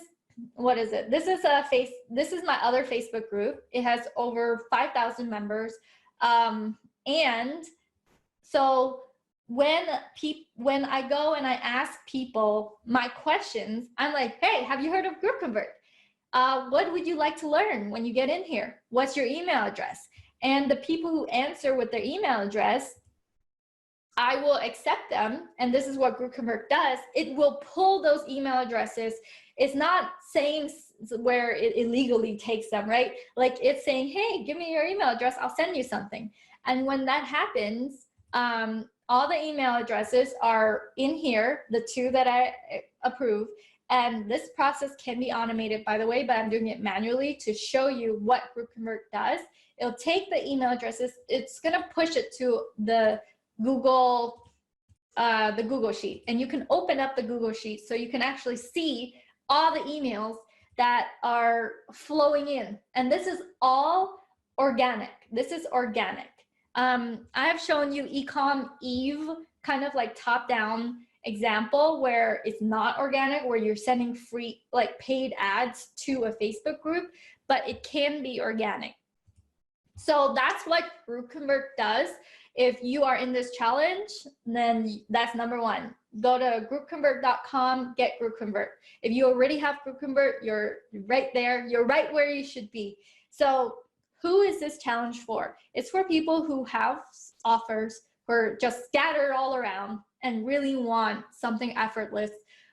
what is it? This is my other Facebook group. It has over 5,000 members. And so when I go and I ask people my questions, I'm like, hey, have you heard of GroupConvert? What would you like to learn when you get in here? What's your email address? And the people who answer with their email address, I will accept them. And this is what GroupConvert does. It will pull those email addresses. It's not saying where it illegally takes them, right? Like it's saying, hey, give me your email address, I'll send you something. And when that happens, all the email addresses are in here, the 2 that I approve. And this process can be automated, by the way, but I'm doing it manually to show you what GroupConvert does. It'll take the email addresses, it's gonna push it to the Google Sheet, and you can open up the Google Sheet so you can actually see all the emails that are flowing in. And this is all organic. This is organic. I have shown you Ecom Eve, kind of like top-down example where it's not organic, where you're sending free, like paid ads to a Facebook group, but it can be organic. So that's what GroupConvert does. If you are in this challenge, then that's number 1. Go to GroupConvert.com, get GroupConvert. If you already have GroupConvert, you're right there. You're right where you should be. So who is this challenge for? It's for people who have offers, who are just scattered all around and really want something effortless,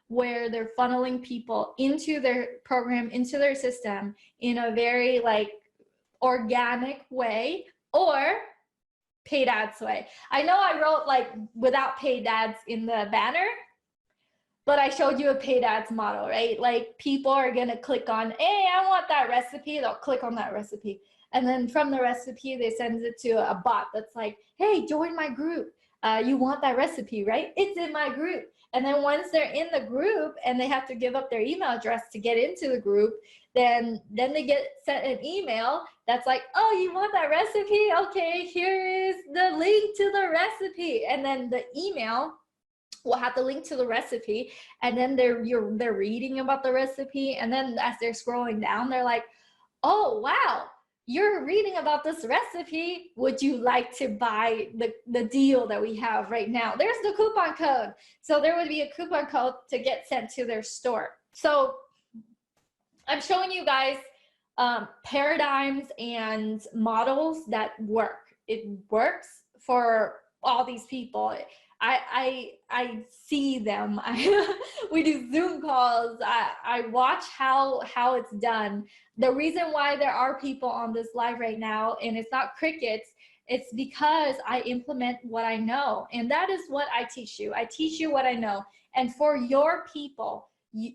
where they're funneling people into their program, into their system in a very like organic way, or paid ads way. I know I wrote like without paid ads in the banner, but I showed you a paid ads model, right? Like people are gonna click on, hey, I want that recipe. They'll click on that recipe. And then from the recipe, they send it to a bot that's like, hey, join my group. You want that recipe, right? It's in my group. And then once they're in the group and they have to give up their email address to get into the group, then they get sent an email that's like, oh, you want that recipe? Okay, here is the link to the recipe. And then the email will have the link to the recipe, and then they're reading about the recipe, and then as they're scrolling down, they're like, oh wow, you're reading about this recipe. Would you like to buy the deal that we have right now? There's the coupon code. So there would be a coupon code to get sent to their store. So I'm showing you guys paradigms and models that work. It works for all these people. I see them. We do Zoom calls. I watch how it's done. The reason why there are people on this live right now, and it's not crickets, it's because I implement what I know. And that is what I teach you. I teach you what I know. And for your people,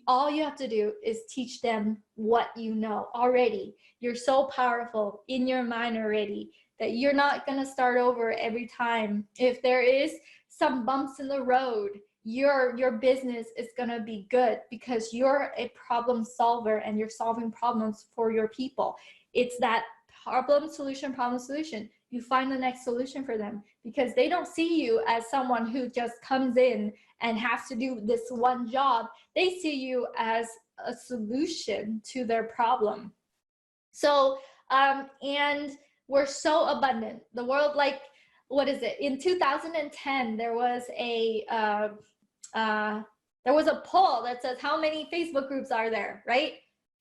all you have to do is teach them what you know already. You're so powerful in your mind already that you're not going to start over every time. If there is some bumps in the road, your business is going to be good because you're a problem solver and you're solving problems for your people. It's that problem solution. You find the next solution for them because they don't see you as someone who just comes in and has to do this one job. They see you as a solution to their problem. So, and we're so abundant. The world, like, what is it? In 2010, there was a poll that says how many Facebook groups are there, right?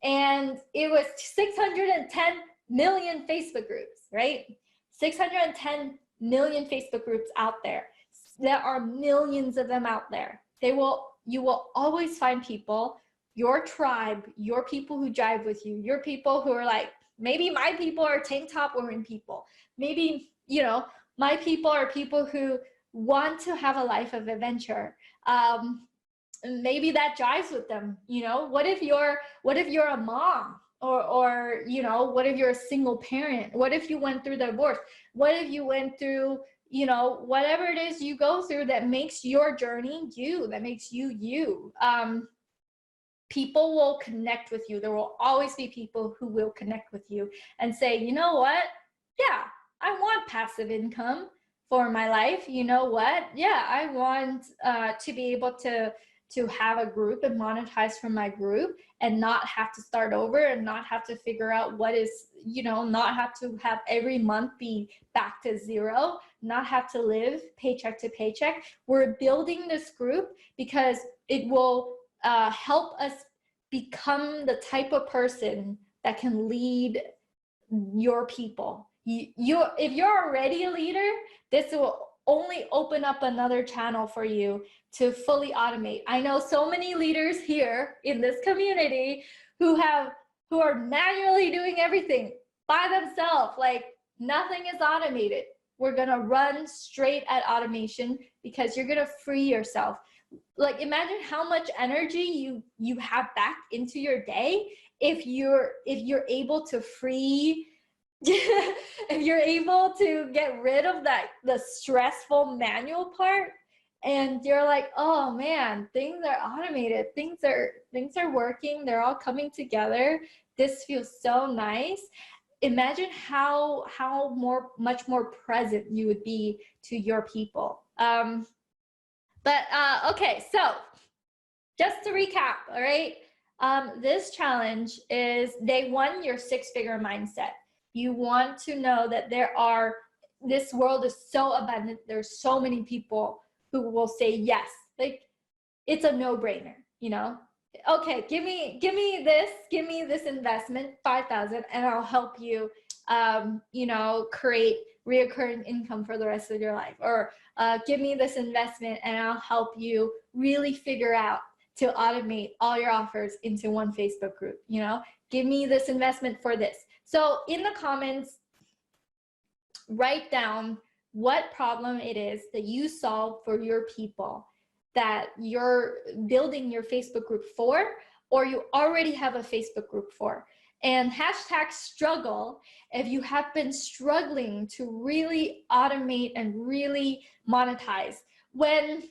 And it was 610 million Facebook groups, right? 610 million Facebook groups out there. There are millions of them out there. You will always find people, your tribe, your people who jive with you, your people who are like, maybe my people are tank top wearing people. Maybe, you know, my people are people who want to have a life of adventure. Maybe that jives with them. You know, what if you're a mom, or you know, what if you're a single parent? What if you went through divorce? What if you went through, you know, whatever it is you go through that makes your journey you, that makes you. People will connect with you. There will always be people who will connect with you and say, you know what? Yeah, I want passive income for my life. You know what? Yeah, I want to be able to have a group and monetize from my group and not have to start over and not have to figure out what is, you know, not have to have every month be back to zero, not have to live paycheck to paycheck. We're building this group because it will help us become the type of person that can lead your people. If you're already a leader, this will only open up another channel for you to fully automate. I know so many leaders here in this community who have who are manually doing everything by themselves. Like nothing is automated. We're gonna run straight at automation because you're gonna free yourself. Like imagine how much energy you have back into your day if you're able to free if you're able to get rid of the stressful manual part, and you're like, oh man, things are automated, things are working, they're all coming together, this feels so nice. Imagine how much more present you would be to your people. Okay, so just to recap, all right, this challenge is day one, your six-figure mindset. You want to know that this world is so abundant, there's so many people who will say yes, like it's a no-brainer, you know. Okay, give me this investment, 5,000, and I'll help you, you know, create reoccurring income for the rest of your life. Or give me this investment and I'll help you really figure out to automate all your offers into one Facebook group, you know. Give me this investment for this. So in the comments, write down what problem it is that you solve for your people, that you're building your Facebook group for, or you already have a Facebook group for. And hashtag struggle if you have been struggling to really automate and really monetize. When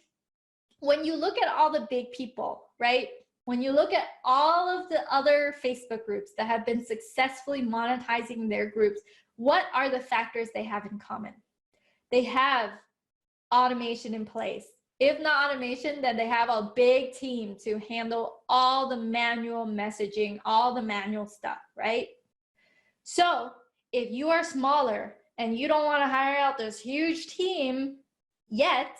you look at all the big people, right? When you look at all of the other Facebook groups that have been successfully monetizing their groups, what are the factors they have in common? They have automation in place. If not automation, then they have a big team to handle all the manual messaging, all the manual stuff, right? So if you are smaller and you don't want to hire out this huge team yet,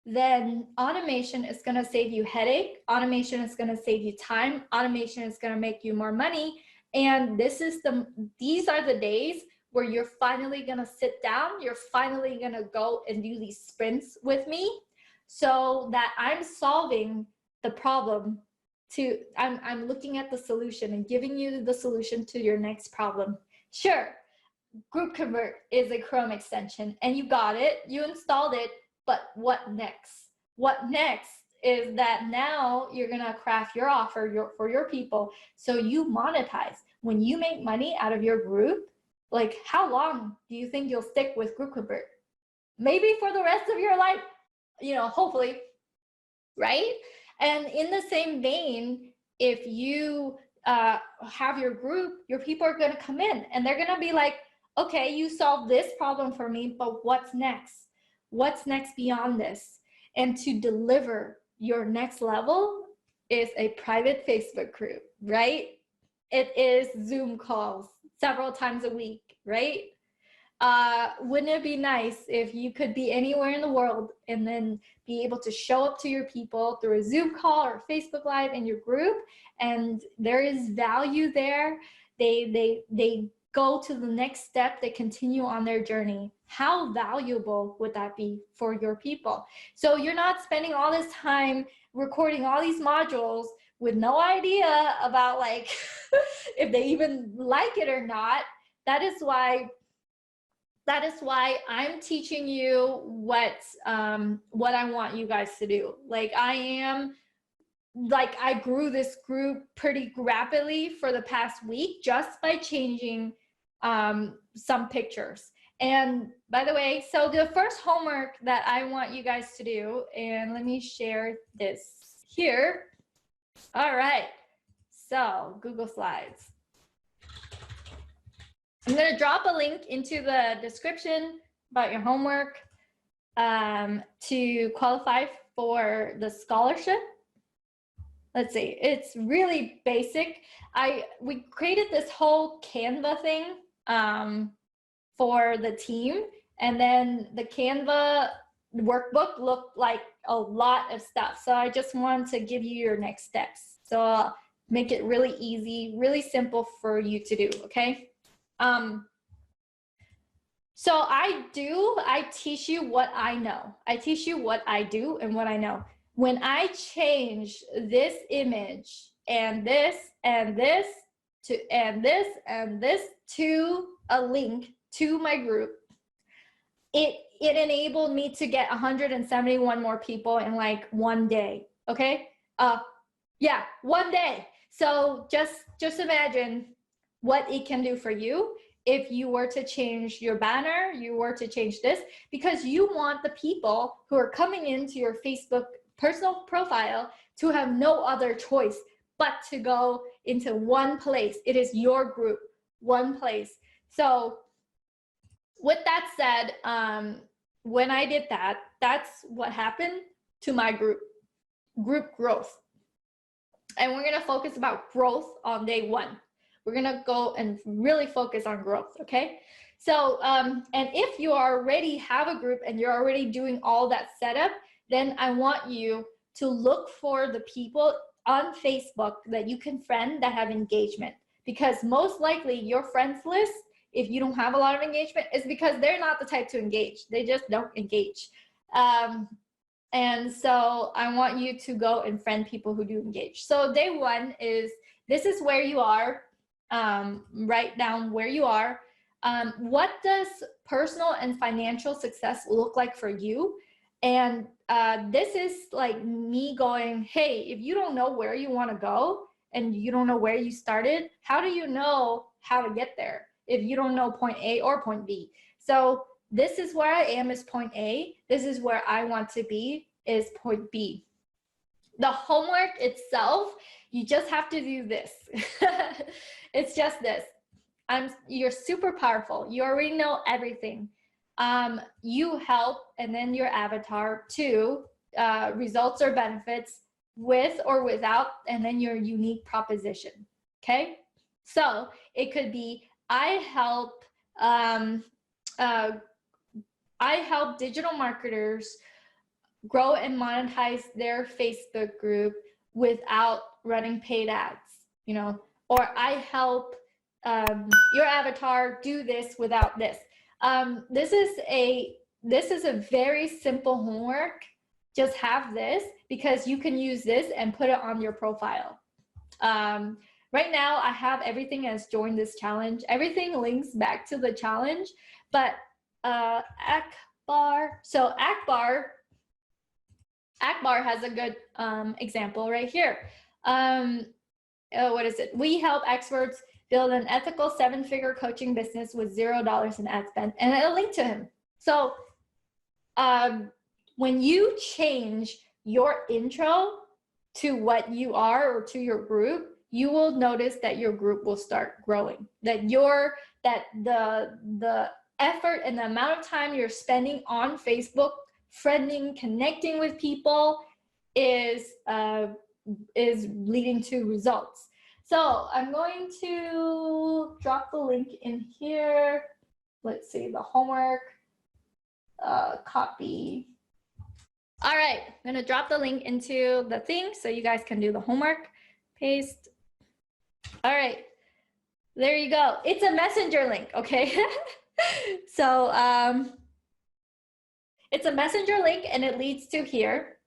then automation is going to save you headache. Automation is going to save you time. Automation is going to make you more money. And these are the days where you're finally going to sit down. You're finally going to go and do these sprints with me, so that I'm solving the problem I'm looking at the solution and giving you the solution to your next problem. Sure, GroupConvert is a Chrome extension and you got it, you installed it, but what next? What next is that now you're gonna craft your offer for your people so you monetize. When you make money out of your group, like how long do you think you'll stick with GroupConvert? Maybe for the rest of your life, you know, hopefully, right? And in the same vein, if you have your group, your people are going to come in and they're going to be like, okay, you solved this problem for me, but what's next? What's next beyond this? And to deliver your next level is a private Facebook group, right? It is Zoom calls several times a week, right? Wouldn't it be nice if you could be anywhere in the world and then be able to show up to your people through a Zoom call or Facebook Live in your group, and there is value there. They go to the next step, they continue on their journey. How valuable would that be for your people? So you're not spending all this time recording all these modules with no idea about like if they even like it or not. That is why I'm teaching you what I want you guys to do. Like I grew this group pretty rapidly for the past week just by changing some pictures. And by the way, so the first homework that I want you guys to do, and let me share this here. All right, so Google Slides. I'm going to drop a link into the description about your homework to qualify for the scholarship. Let's see, it's really basic. We created this whole Canva thing for the team, and then the Canva workbook looked like a lot of stuff. So I just wanted to give you your next steps. So I'll make it really easy, really simple for you to do, okay? So I teach you what I know. I teach you what I do and what I know. When I change this image and this and this, and this to a link to my group, it enabled me to get 171 more people in like one day. Okay, yeah, one day. So just imagine what it can do for you if you were to change your banner, you were to change this, because you want the people who are coming into your Facebook personal profile to have no other choice but to go into one place. It is your group, one place. So with that said, when I did that, that's what happened to my group growth. And we're gonna focus about growth on day one. We're gonna go and really focus on growth, okay? So, and if you already have a group and you're already doing all that setup, then I want you to look for the people on Facebook that you can friend that have engagement. Because most likely your friends list, if you don't have a lot of engagement, is because they're not the type to engage. They just don't engage. And so I want you to go and friend people who do engage. So day one is, this is where you are. Write down where you are. What does personal and financial success look like for you? And this is like me going, hey, if you don't know where you want to go and you don't know where you started, how do you know how to get there if you don't know point A or point B? So this is where I am is point A. This is where I want to be is point B. The homework itself, you just have to do this. It's just this. You're super powerful. You already know everything. You help, and then your avatar to results or benefits with or without, and then your unique proposition. Okay. So it could be, I help digital marketers grow and monetize their Facebook group without running paid ads, you know, or I help your avatar do this without this. This is a very simple homework. Just have this because you can use this and put it on your profile. Right now I have everything as join this challenge. Everything links back to the challenge, but Akbar, so Akbar has a good example right here. What is it? We help experts build an ethical 7-figure coaching business with $0 in ad spend, and I'll link to him. So when you change your intro to what you are or to your group, you will notice that your group will start growing. That the effort and the amount of time you're spending on Facebook, friending, connecting with people is leading to results. So I'm going to drop the link in here. Let's see, the homework, copy. All right, I'm gonna drop the link into the thing so you guys can do the homework. Paste. All right, there you go. It's a messenger link, okay? So it's a messenger link and it leads to here.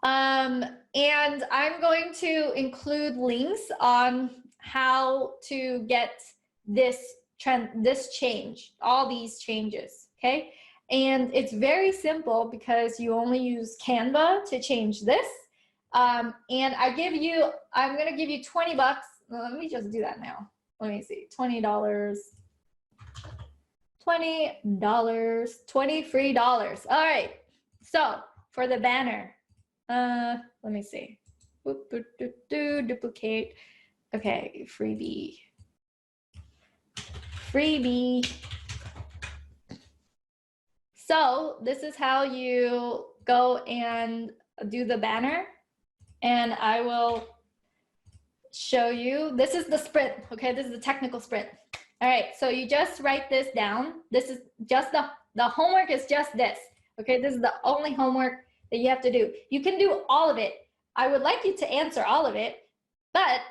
And I'm going to include links on how to get this change, all these changes, okay? And it's very simple because you only use Canva to change this. And I'm gonna give you 20 bucks. Let me just do that now. Let me see, $20, $20 free dollars. All right, so for the banner, let me see, duplicate. Okay, freebie. So this is how you go and do the banner, and I will show you. This is the sprint, okay? This is the technical sprint. All right, so you just write this down. This is just the homework is just this, okay? This is the only homework that you have to do. You can do all of it. I would like you to answer all of it, but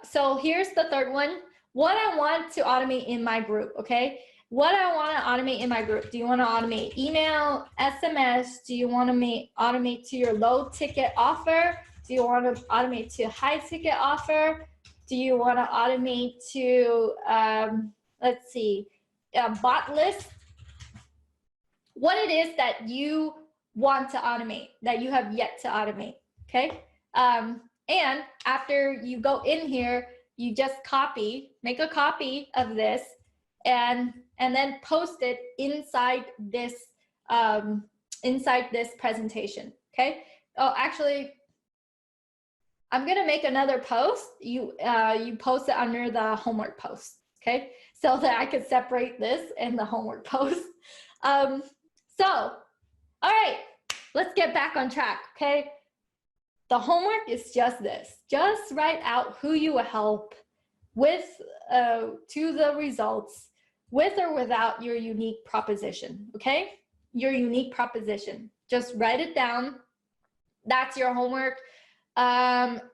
so here's the third one. What I want to automate in my group, okay? What I want to automate in my group. Do you want to automate email, SMS? Do you want to automate to your low ticket offer? Do you want to automate to high ticket offer? Do you want to automate to, let's see, bot list? What it is that you want to automate, that you have yet to automate, okay? And after you go in here, you just make a copy of this and then post it inside this presentation, okay? Oh, actually, I'm gonna make another post. You post it under the homework post, okay? So that I could separate this and the homework post. So, all right, let's get back on track, okay? The homework is just this. Just write out who you will help with to the results, with or without your unique proposition, okay? Your unique proposition. Just write it down. That's your homework.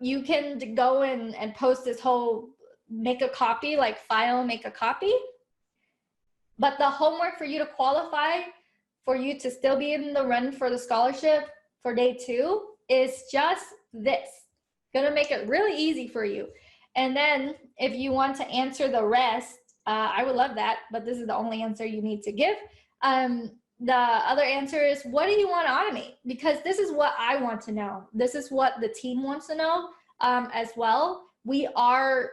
You can go and post this whole, make a copy, like file, make a copy. But the homework for you to qualify, for you to still be in the run for the scholarship for day 2 is just this. Gonna make it really easy for you. And then if you want to answer the rest, I would love that, but this is the only answer you need to give. The other answer is, what do you want to automate? Because this is what I want to know. This is what the team wants to know as well. We are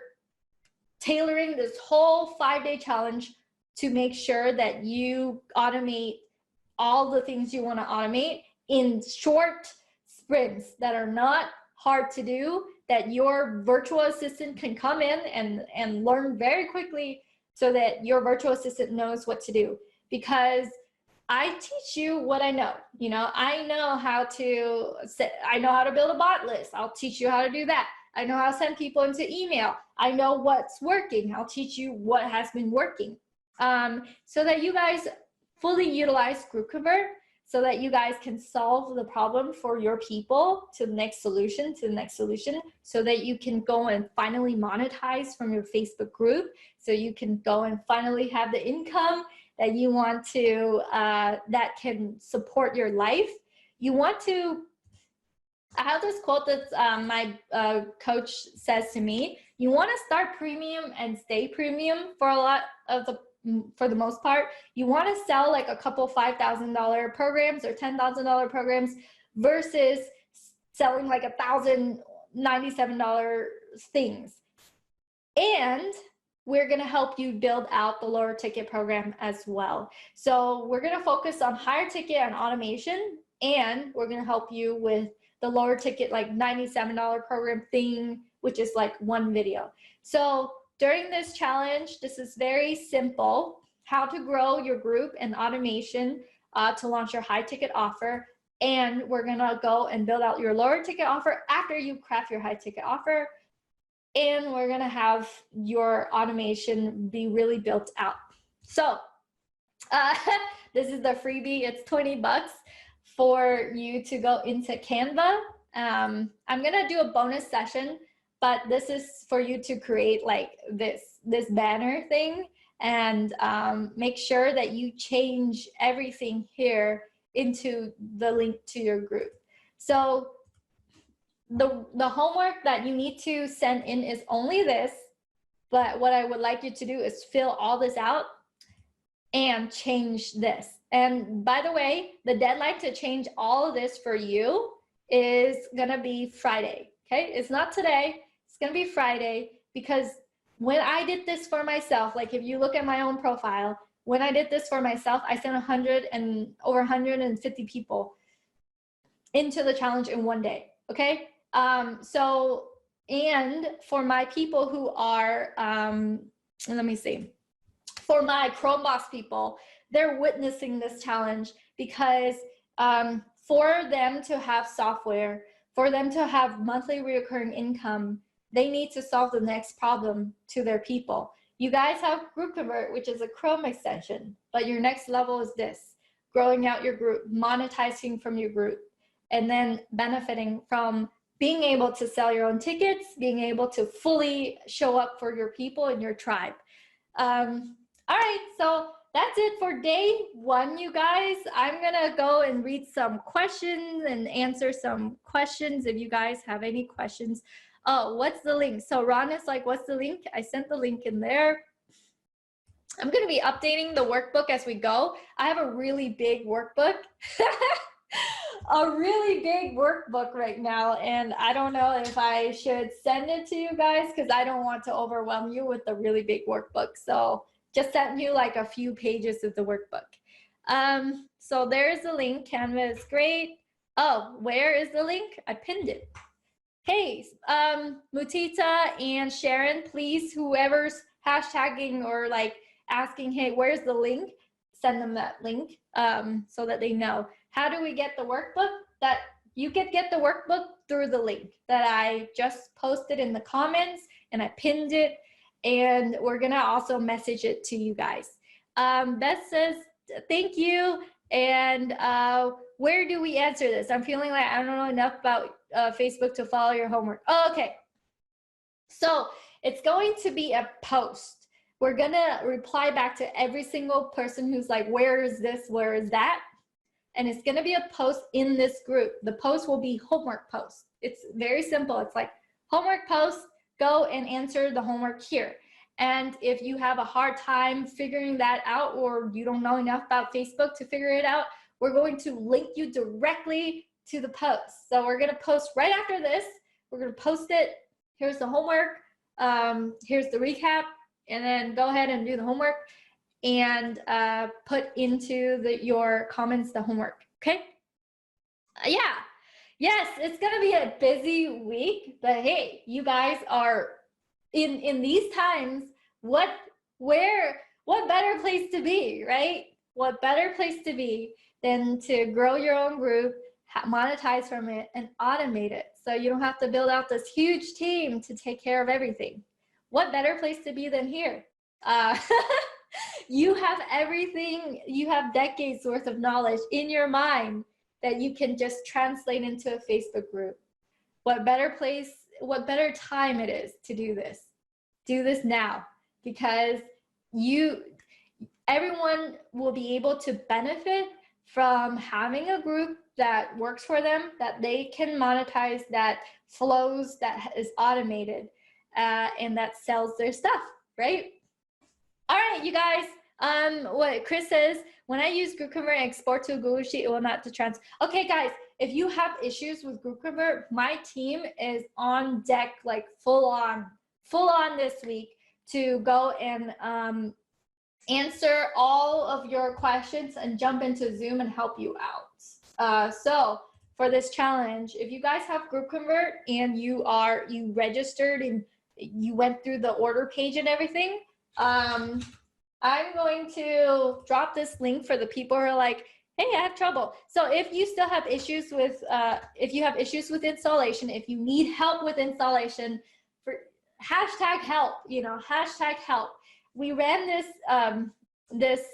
tailoring this whole 5-day challenge to make sure that you automate all the things you want to automate in short sprints that are not hard to do, that your virtual assistant can come in and learn very quickly so that your virtual assistant knows what to do. Because I teach you what I know. You know, I know how to build a bot list. I'll teach you how to do that. I know how to send people into email. I know what's working. I'll teach you what has been working. So that you guys fully utilize GroupConvert, so that you guys can solve the problem for your people to the next solution, so that you can go and finally monetize from your Facebook group, so you can go and finally have the income that you want to, that can support your life. You want to, I have this quote that my coach says to me, you want to start premium and stay premium for a lot of for the most part. You want to sell like a couple $5,000 programs or $10,000 programs versus selling like $1,097 things. And we're going to help you build out the lower ticket program as well. So we're going to focus on higher ticket and automation, and we're going to help you with the lower ticket, like $97 program thing, which is like one video. So during this challenge, this is very simple, how to grow your group and automation to launch your high ticket offer. And we're gonna go and build out your lower ticket offer after you craft your high ticket offer. And we're gonna have your automation be really built out. So this is the freebie, it's 20 bucks for you to go into Canva. I'm gonna do a bonus session, but this is for you to create like this banner thing, and make sure that you change everything here into the link to your group. So the homework that you need to send in is only this, but what I would like you to do is fill all this out and change this. And by the way, the deadline to change all of this for you is gonna be Friday, okay? It's not today, it's gonna be Friday, because when I did this for myself, like if you look at my own profile, when I did this for myself, I sent over 150 people into the challenge in one day, okay? So, and for my people who are, let me see, for my Chrome Boss people, they're witnessing this challenge because for them to have software, for them to have monthly recurring income, they need to solve the next problem to their people. You guys have GroupConvert, which is a Chrome extension, but your next level is this: growing out your group, monetizing from your group, and then benefiting from being able to sell your own tickets, being able to fully show up for your people and your tribe. All right, so that's it for day 1, you guys. I'm gonna go and read some questions and answer some questions if you guys have any questions. Oh, what's the link? So Ron is like, what's the link? I sent the link in there. I'm gonna be updating the workbook as we go. I have a really big workbook. A really big workbook right now, and I don't know if I should send it to you guys because I don't want to overwhelm you with the really big workbook. So just sent you like a few pages of the workbook. So there's the link. Canva is great. Oh, where is the link? I pinned it. Hey, Mutita and Sharon, please, whoever's hashtagging or like asking, hey, where's the link? Send them that link so that they know. How do we get the workbook? That you can get the workbook through the link that I just posted in the comments, and I pinned it, and we're gonna also message it to you guys. Beth says, thank you. And where do we answer this? I'm feeling like I don't know enough about Facebook to follow your homework. Oh, okay. So it's going to be a post. We're gonna reply back to every single person who's like, where is this, where is that? And it's gonna be a post in this group. The post will be homework post. It's very simple. It's like homework post, go and answer the homework here. And if you have a hard time figuring that out, or you don't know enough about Facebook to figure it out, we're going to link you directly to the post. So we're gonna post right after this. We're gonna post it. Here's the homework. Here's the recap. And then go ahead and do the homework and put into your comments the homework, okay? Yeah, yes, it's gonna be a busy week, but hey, you guys are in these times, what better place to be, right? What better place to be than to grow your own group, monetize from it, and automate it, so you don't have to build out this huge team to take care of everything. What better place to be than here? You have everything, you have decades worth of knowledge in your mind that you can just translate into a Facebook group. What better place, what better time it is to do this. Do this now, because everyone will be able to benefit from having a group that works for them, that they can monetize, that flows, that is automated, and that sells their stuff, right? All right, you guys, what Chris says, when I use GroupConvert and export to a Google Sheet, it will not trans. Okay, guys, if you have issues with GroupConvert, my team is on deck, like full on this week to go and answer all of your questions and jump into Zoom and help you out. So for this challenge, if you guys have GroupConvert and you registered and you went through the order page and everything, I'm going to drop this link for the people who are like, hey, I have trouble. So if you still have issues with, if you have issues with installation, if you need help with installation, for hashtag help, hashtag help. We ran this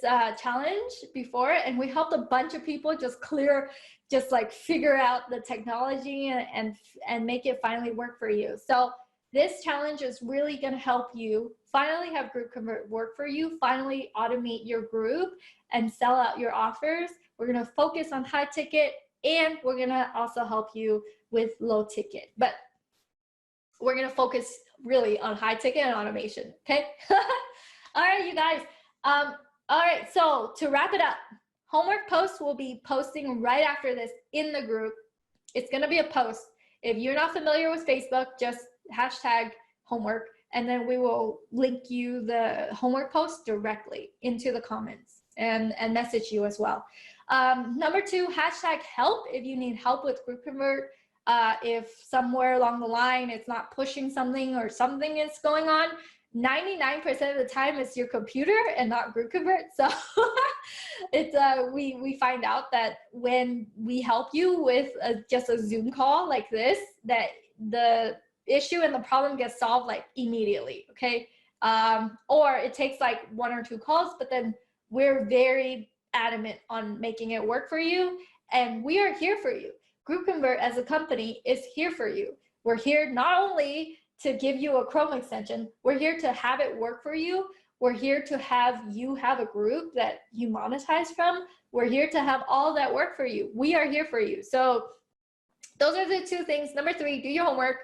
challenge before, and we helped a bunch of people just figure out the technology and make it finally work for you. So this challenge is really going to help you finally have GroupConvert work for you, finally automate your group and sell out your offers. We're going to focus on high ticket, and we're going to also help you with low ticket. But we're going to focus really on high ticket and automation, okay? All right, you guys. All right, so to wrap it up, homework posts will be posting right after this in the group. It's going to be a post. If you're not familiar with Facebook, just hashtag homework, and then we will link you the homework post directly into the comments and message you as well. Number 2, hashtag help if you need help with GroupConvert. If somewhere along the line it's not pushing something or something is going on, 99% of the time it's your computer and not GroupConvert. So it's we find out that when we help you with just a Zoom call like this, that the issue and the problem gets solved like immediately, okay? Or it takes like 1 or 2 calls, but then we're very adamant on making it work for you, and we are here for you. GroupConvert as a company is here for you. We're here not only to give you a Chrome extension, we're here to have it work for you. We're here to have you have a group that you monetize from. We're here to have all that work for you. We are here for you. So those are the 2 things. Number 3, do your homework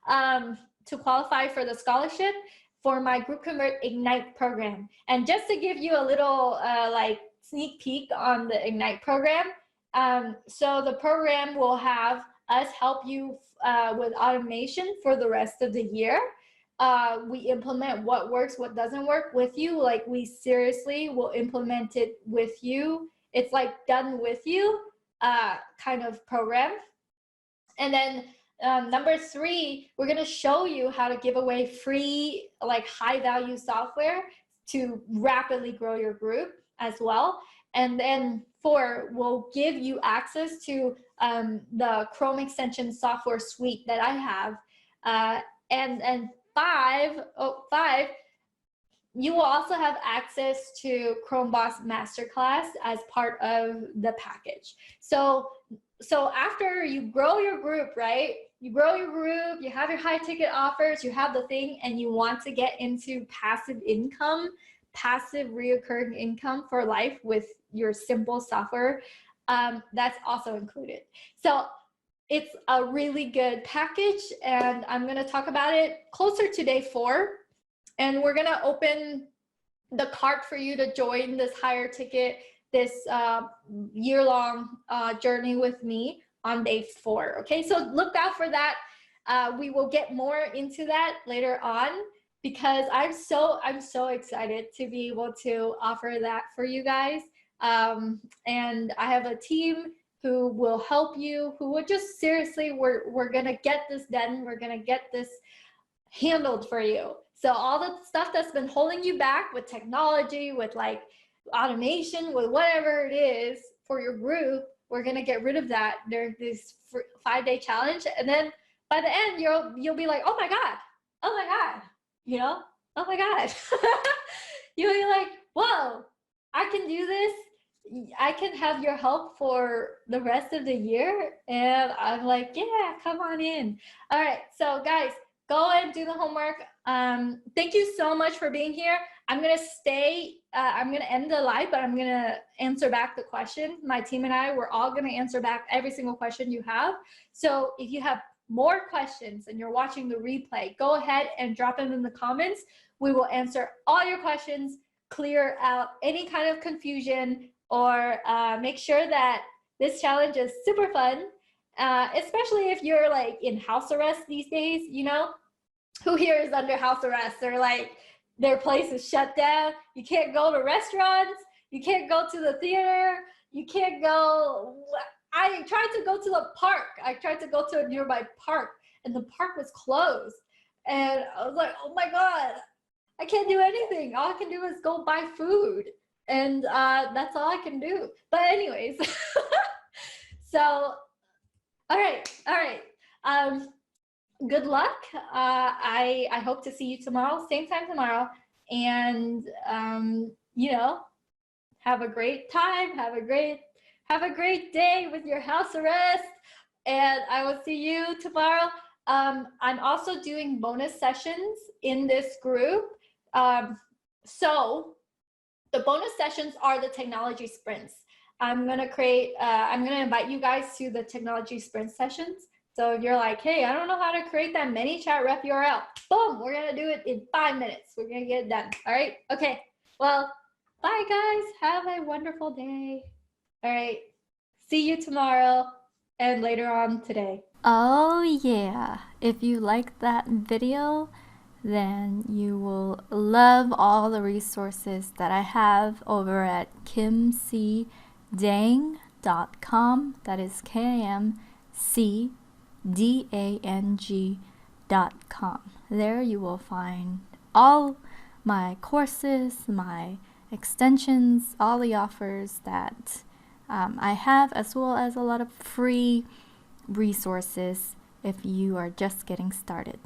to qualify for the scholarship for my GroupConvert Ignite program. And just to give you a little like sneak peek on the Ignite program, so the program will have us help you with automation for the rest of the year. We implement what works, what doesn't work with you. Like, we seriously will implement it with you. It's like done with you kind of program. And then number 3, we're going to show you how to give away free, like, high value software to rapidly grow your group as well. And then 4, we'll give you access to the Chrome extension software suite that I have. And 5, you will also have access to Chrome Boss Masterclass as part of the package. So after you grow your group, right? You grow your group, you have your high ticket offers, you have the thing, and you want to get into passive income, passive reoccurring income for life with your simple software, that's also included. So it's a really good package, and I'm going to talk about it closer to day 4. And we're going to open the cart for you to join this higher ticket, this year-long journey with me on day 4. Okay, so look out for that. We will get more into that later on, because I'm so excited to be able to offer that for you guys. And I have a team who will help you, who will just seriously, we're gonna get this done. We're gonna get this handled for you. So all the stuff that's been holding you back with technology, with like automation, with whatever it is for your group, we're gonna get rid of that. There's this 5-day challenge, and then by the end, you'll be like, oh my god, you know, oh my god. You'll be like, whoa, I can do this. I can have your help for the rest of the year. And I'm like, yeah, come on in. All right, so guys, go and do the homework. Thank you so much for being here. I'm gonna stay, I'm gonna end the live, but I'm gonna answer back the question. My team and I, we're all gonna answer back every single question you have. So if you have more questions and you're watching the replay, go ahead and drop them in the comments. We will answer all your questions, clear out any kind of confusion, or make sure that this challenge is super fun, especially if you're like in house arrest these days. You know, who here is under house arrest? They're like, their place is shut down. You can't go to restaurants. You can't go to the theater. You can't go. I tried to go to the park. I tried to go to a nearby park, and the park was closed. And I was like, oh my God, I can't do anything. All I can do is go buy food. And that's all I can do. But anyways, so, all right. Good luck. I hope to see you tomorrow, same time tomorrow. And, you know, have a great time. Have a great day with your house arrest. And I will see you tomorrow. I'm also doing bonus sessions in this group. So the bonus sessions are the technology sprints. I'm gonna invite you guys to the technology sprint sessions. So if you're like, hey, I don't know how to create that ManyChat ref URL, boom, we're gonna do it in 5 minutes. We're gonna get it done. All right, okay. Well, bye guys, have a wonderful day. All right, see you tomorrow and later on today. Oh yeah, if you liked that video, then you will love all the resources that I have over at kimcdang.com. That is KIMCDANG.com. There you will find all my courses, my extensions, all the offers that I have, as well as a lot of free resources if you are just getting started.